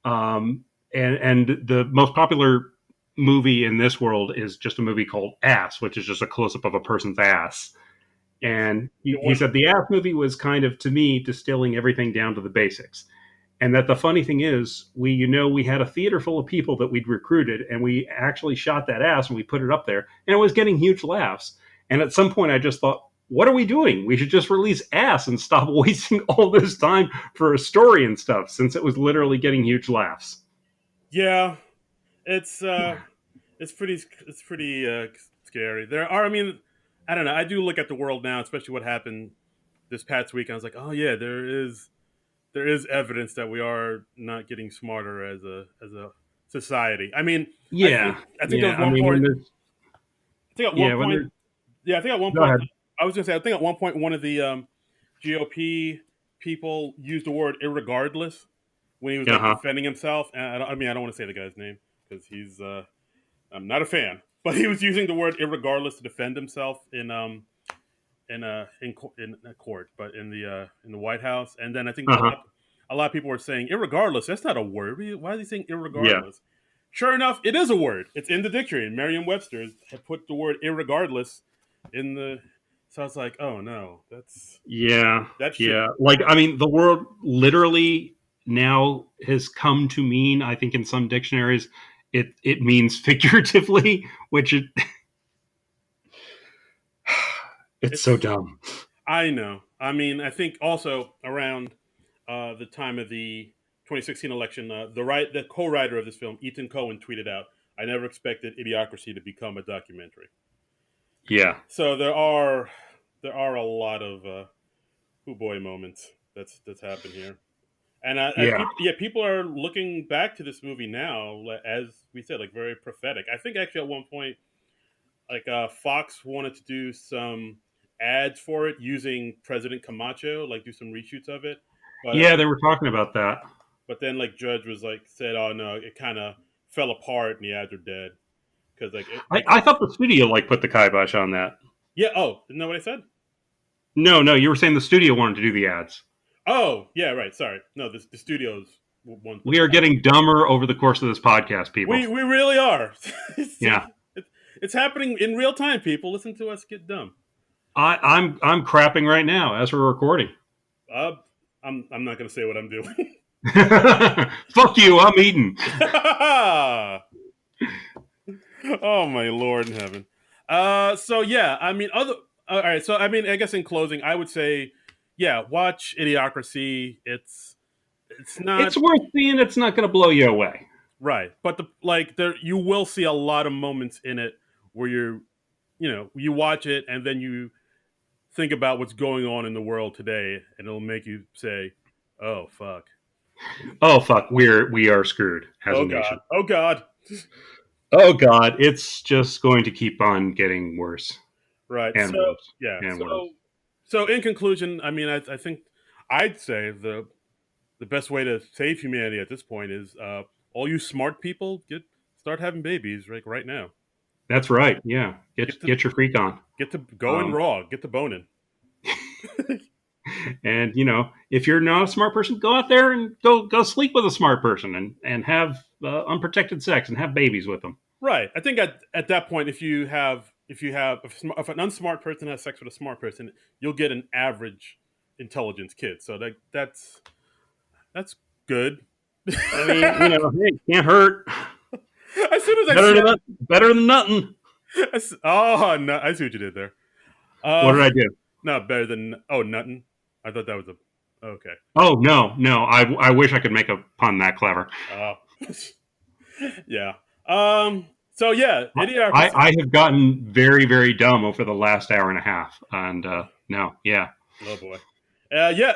And the most popular movie in this world is just a movie called Ass, which is just a close up of a person's ass. And he said the Ass movie was kind of, to me, distilling everything down to the basics. And that the funny thing is, we had a theater full of people that we'd recruited, and we actually shot that Ass and we put it up there, and it was getting huge laughs. And at some point, I just thought, what are we doing? We should just release Ass and stop wasting all this time for a story and stuff, since it was literally getting huge laughs. Yeah, it's it's pretty scary. I mean, I don't know. I do look at the world now, especially what happened this past week. I was like, oh yeah, there is evidence that we are not getting smarter as a society. I mean, I think Yeah, I think there yeah. was I one mean, point. I think at one when point, there's, yeah, I think at one go point, ahead. I was gonna say, I think at one point one of the GOP people used the word "irregardless" when he was Uh like huh. defending himself. And I mean, I don't want to say the guy's name because I'm not a fan, but he was using the word "irregardless" to defend himself in a court, but in the White House. And then I think Uh huh. a lot of people were saying "irregardless." That's not a word. Why is he saying Yeah. "irregardless"? Sure enough, it is a word. It's in the dictionary. Merriam-Webster had put the word "irregardless" in the. So I was like, oh no, Yeah. that should. Yeah. Like, I mean, the word literally now has come to mean, I think, in some dictionaries, it means figuratively, which it's so It's. dumb. I know. I mean, I think also around the time of the 2016 election, the co-writer of this film, Ethan Cohen, tweeted out, "I never expected Idiocracy to become a documentary." Yeah. So there are a lot of "hoo boy" moments that's happened here, and Yeah. people are looking back to this movie now, as we said, like very prophetic. I think actually at one point, like Fox wanted to do some ads for it using President Camacho, like do some reshoots of it, but Yeah. They were talking about that. then like Judge was like said, "Oh no, it kind of fell apart and the ads are dead." Because I thought the studio like put the kibosh on that. yeah, oh, isn't that what I said? No, no, you were saying the studio wanted to do the ads. Oh yeah, right. Sorry, no, the studios won't put We the are getting dumber over the course of this podcast, people. we really are. Yeah. It's happening in real time. People listen to us get dumb. I'm crapping right now as we're recording. Uh, I'm not going to say what I'm doing. Fuck you, I'm eating. Oh my Lord in heaven. So yeah, I mean, all right. So I mean, I guess in closing, I would say, yeah, watch Idiocracy. It's not It's worth seeing. It's not going to blow you away. right, but there you will see a lot of moments in it where you watch it and then you think about what's going on in the world today, and it'll make you say, "Oh fuck, Oh fuck, we are screwed as a oh god, nation. oh god." Oh god, it's just going to keep on getting worse Right. and So worse yeah. and worse. So in conclusion, I mean, I think I'd say the best way to save humanity at this point is all you smart people start having babies right now. That's right. Yeah, Get to get your freak on. get to going Um, raw. Get to boning. and if you're not a smart person, go out there and go sleep with a smart person and have unprotected sex and have babies with them. Right. I think at that point, if an unsmart person has sex with a smart person, you'll get an average intelligence kid. So that's good. I mean, hey, can't hurt. As soon as I Better than said, that, better than nothing. oh no, I see what you did there. What did Uh, I do? Not better than nothing. I thought that was a okay. Oh no. I wish I could make a pun that clever. Uh, yeah. So yeah, Idiocracy. I have gotten very, very dumb over the last hour and a half. And no, yeah. Oh boy. Yeah.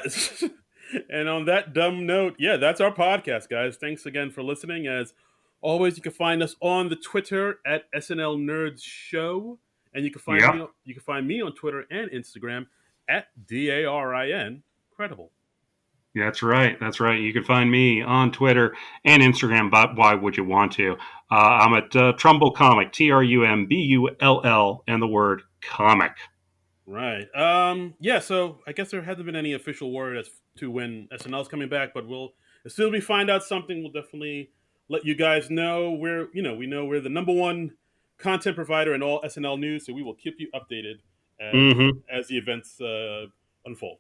And on that dumb note, yeah, that's our podcast, guys. Thanks again for listening. As always, you can find us on the Twitter at SNL Nerds Show, and Yeah. you can find me on Twitter and Instagram at DARIN Credible. That's right. That's right. You can find me on Twitter and Instagram, but why would you want to? I'm at Trumbull Comic, TRUMBULL, and the word comic. Right. Yeah. So I guess there hasn't been any official word as to when SNL is coming back, but as soon as we find out something, we'll definitely let you guys know. We know we're the number one content provider in all SNL news, so we will keep you updated as the events unfold.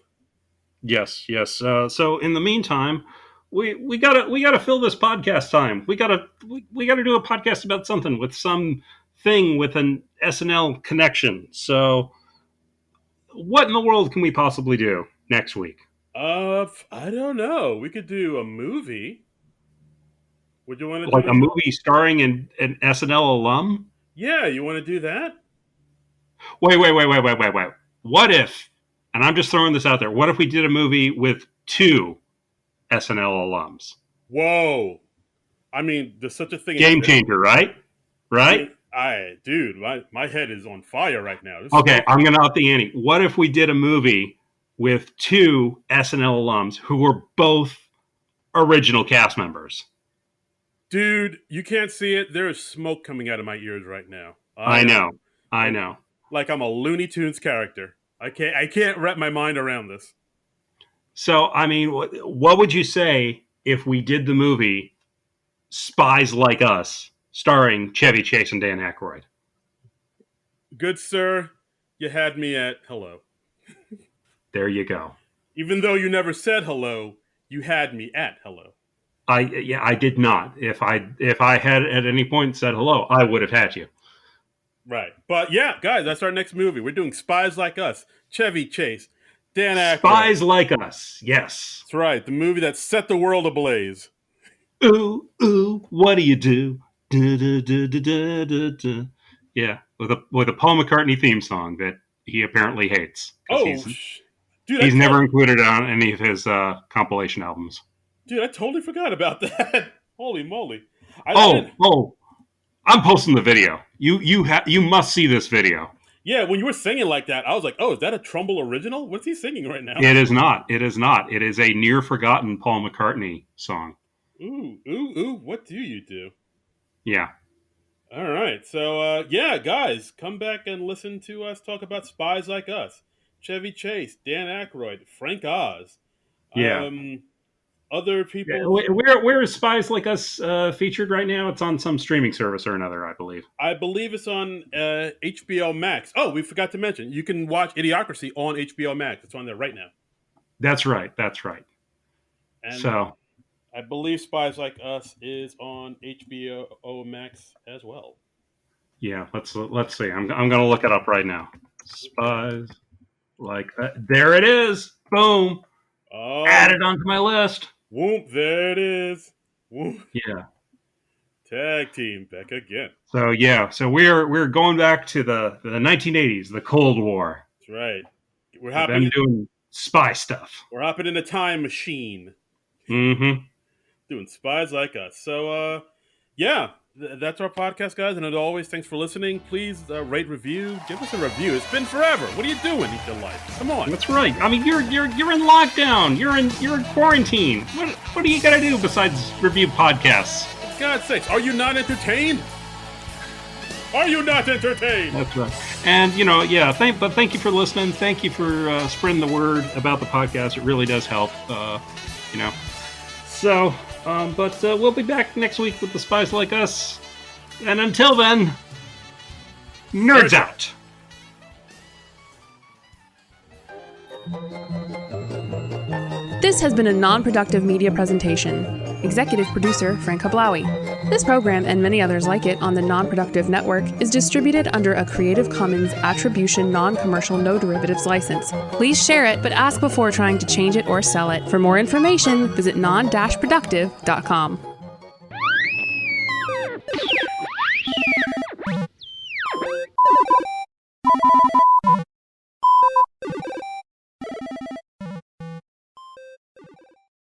Yes, yes. So in the meantime, we gotta fill this podcast time. We gotta do a podcast about something with some thing with an SNL connection. So what in the world can we possibly do next week? I don't know. We could do a movie. Would you want to Like do a movie starring an SNL alum? Yeah, you want to do that? Wait. What if? And I'm just throwing this out there. What if we did a movie with two SNL alums? Whoa. I mean, there's such a thing. Game changer, right? Right? Dude, my head is on fire right now. Okay, I'm going to up the ante. What if we did a movie with two SNL alums who were both original cast members? Dude, you can't see it. There is smoke coming out of my ears right now. I know. Like I'm a Looney Tunes character. I can't wrap my mind around this. So, I mean, what would you say if we did the movie Spies Like Us, starring Chevy Chase and Dan Aykroyd? Good sir, you had me at hello. There you go. Even though you never said hello, you had me at hello. I did not. If I had at any point said hello, I would have had you. Right. But yeah, guys, that's our next movie. We're doing Spies Like Us. Chevy Chase, Dan Aykroyd. Spies Like Us. Yes. That's right. The movie that set the world ablaze. Ooh, what do you do? Du. Yeah, with a Paul McCartney theme song that he apparently hates. Dude, he's never included it on any of his compilation albums. Dude, I totally forgot about that. Holy moly! I'm posting the video. You must see this video. Yeah, when you were singing like that, I was like, "Oh, is that a Trumbull original? What's he singing right now?" It is not. It is a near forgotten Paul McCartney song. Ooh! What do you do? Yeah. All right. So, yeah, guys, come back and listen to us talk about Spies Like Us. Chevy Chase, Dan Aykroyd, Frank Oz. Yeah. Other people. Yeah. Where is Spies Like Us featured right now? It's on some streaming service or another, I believe. I believe it's on HBO Max. Oh, we forgot to mention. You can watch Idiocracy on HBO Max. It's on there right now. That's right. And so I believe Spies Like Us is on HBO Max as well. Yeah, let's see. I'm going to look it up right now. Spies Like That. There it is. Boom. Added onto my list. Whoop, there it is. Whoop. Yeah. Tag team back again. So we're going back to the 1980s, the Cold War. That's right. We're doing spy stuff. We're hopping in a time machine. Mm-hmm. Doing Spies Like Us. So, yeah, that's our podcast, guys. And as always, thanks for listening. Please rate, review, give us a review. It's been forever. What are you doing in your life? Come on. That's right. I mean, you're in lockdown. You're in quarantine. What do you got to do besides review podcasts? For God's sakes, are you not entertained? Are you not entertained? That's right. And thank you for listening. Thank you for spreading the word about the podcast. It really does help. So, but we'll be back next week with the Spies Like Us. And until then, nerds out. This has been a non-productive media presentation. Executive producer, Frank Hablawi. This program and many others like it on the Non-Productive Network is distributed under a Creative Commons Attribution Non-Commercial No Derivatives license. Please share it, but ask before trying to change it or sell it. For more information, visit non-productive.com.